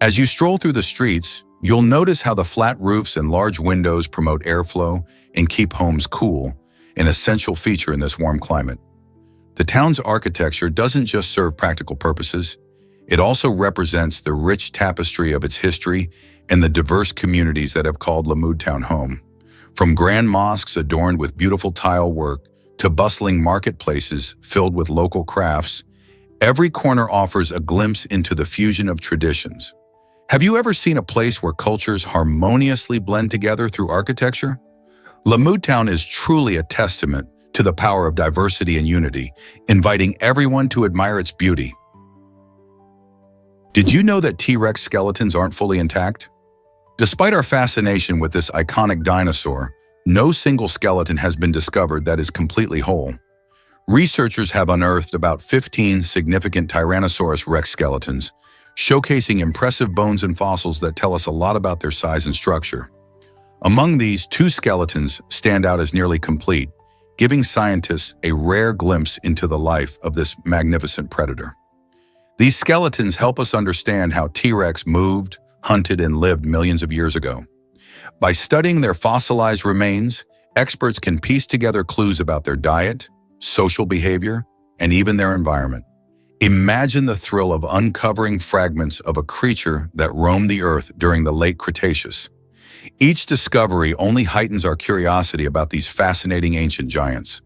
As you stroll through the streets, you'll notice how the flat roofs and large windows promote airflow and keep homes cool, an essential feature in this warm climate. The town's architecture doesn't just serve practical purposes, it also represents the rich tapestry of its history and the diverse communities that have called Lamu Town home. From grand mosques adorned with beautiful tile work to bustling marketplaces filled with local crafts, every corner offers a glimpse into the fusion of traditions. Have you ever seen a place where cultures harmoniously blend together through architecture? Lamu Town is truly a testament to the power of diversity and unity, inviting everyone to admire its beauty. Did you know that T-Rex skeletons aren't fully intact? Despite our fascination with this iconic dinosaur, no single skeleton has been discovered that is completely whole. Researchers have unearthed about 15 significant Tyrannosaurus rex skeletons, showcasing impressive bones and fossils that tell us a lot about their size and structure. Among these, 2 skeletons stand out as nearly complete, giving scientists a rare glimpse into the life of this magnificent predator. These skeletons help us understand how T-Rex moved, hunted, and lived millions of years ago. By studying their fossilized remains, experts can piece together clues about their diet, social behavior, and even their environment. Imagine the thrill of uncovering fragments of a creature that roamed the Earth during the late Cretaceous. Each discovery only heightens our curiosity about these fascinating ancient giants.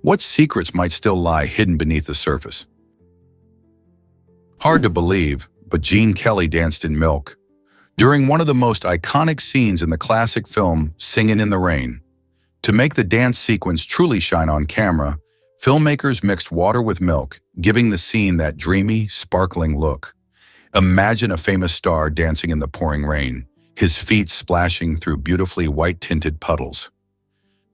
What secrets might still lie hidden beneath the surface? Hard to believe, but Gene Kelly danced in milk. During one of the most iconic scenes in the classic film Singin' in the Rain. To make the dance sequence truly shine on camera, filmmakers mixed water with milk, giving the scene that dreamy, sparkling look. Imagine a famous star dancing in the pouring rain, his feet splashing through beautifully white-tinted puddles.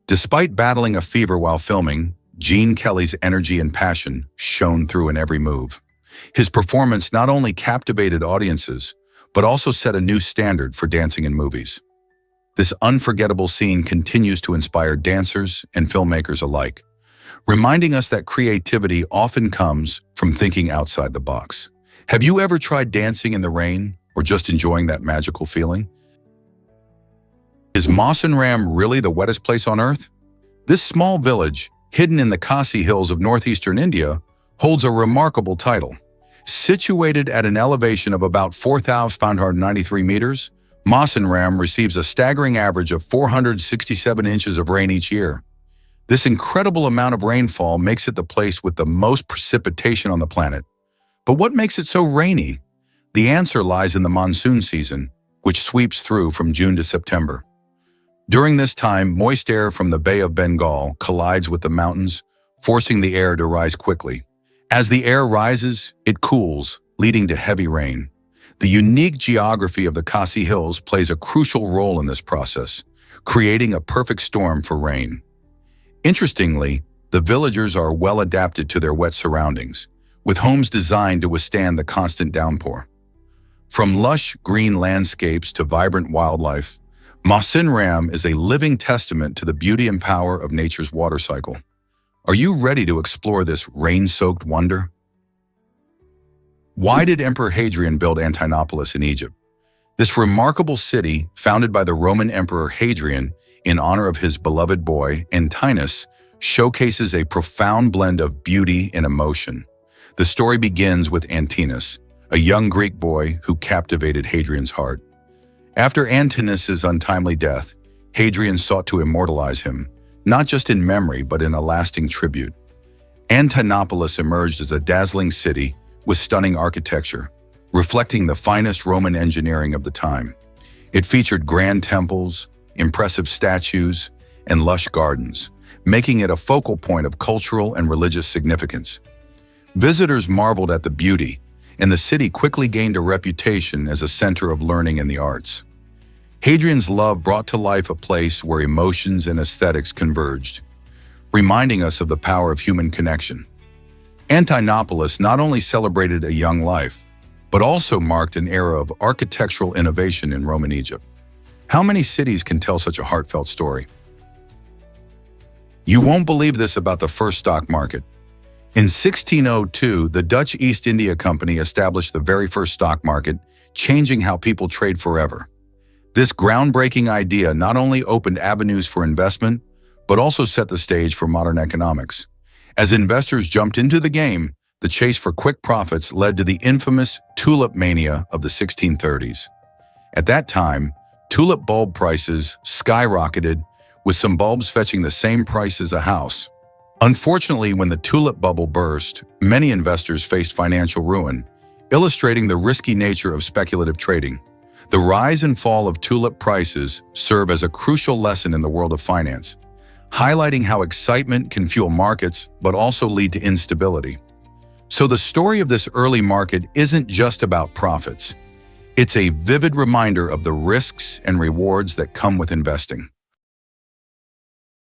Despite battling a fever while filming, Gene Kelly's energy and passion shone through in every move. His performance not only captivated audiences, but also set a new standard for dancing in movies. This unforgettable scene continues to inspire dancers and filmmakers alike, reminding us that creativity often comes from thinking outside the box. Have you ever tried dancing in the rain or just enjoying that magical feeling? Is Mawsynram really the wettest place on Earth? This small village, hidden in the Khasi Hills of northeastern India, holds a remarkable title. Situated at an elevation of about 4,593 meters, Mawsynram receives a staggering average of 467 inches of rain each year. This incredible amount of rainfall makes it the place with the most precipitation on the planet. But what makes it so rainy? The answer lies in the monsoon season, which sweeps through from June to September. During this time, moist air from the Bay of Bengal collides with the mountains, forcing the air to rise quickly. As the air rises, it cools, leading to heavy rain. The unique geography of the Khasi Hills plays a crucial role in this process, creating a perfect storm for rain. Interestingly, the villagers are well adapted to their wet surroundings, with homes designed to withstand the constant downpour. From lush green landscapes to vibrant wildlife, Mawsynram is a living testament to the beauty and power of nature's water cycle. Are you ready to explore this rain-soaked wonder? Why did Emperor Hadrian build Antinopolis in Egypt? This remarkable city, founded by the Roman Emperor Hadrian in honor of his beloved boy, Antinous, showcases a profound blend of beauty and emotion. The story begins with Antinous, a young Greek boy who captivated Hadrian's heart. After Antinous' untimely death, Hadrian sought to immortalize him, not just in memory but in a lasting tribute. Antinopolis emerged as a dazzling city with stunning architecture, reflecting the finest Roman engineering of the time. It featured grand temples, impressive statues, and lush gardens, making it a focal point of cultural and religious significance. Visitors marveled at the beauty, and the city quickly gained a reputation as a center of learning and the arts. Hadrian's love brought to life a place where emotions and aesthetics converged, reminding us of the power of human connection. Antinopolis not only celebrated a young life, but also marked an era of architectural innovation in Roman Egypt. How many cities can tell such a heartfelt story? You won't believe this about the first stock market. In 1602, the Dutch East India Company established the very first stock market, changing how people trade forever. This groundbreaking idea not only opened avenues for investment, but also set the stage for modern economics. As investors jumped into the game, the chase for quick profits led to the infamous tulip mania of the 1630s. At that time, tulip bulb prices skyrocketed, with some bulbs fetching the same price as a house. Unfortunately, when the tulip bubble burst, many investors faced financial ruin, illustrating the risky nature of speculative trading. The rise and fall of tulip prices serve as a crucial lesson in the world of finance, highlighting how excitement can fuel markets but also lead to instability. So the story of this early market isn't just about profits. It's a vivid reminder of the risks and rewards that come with investing.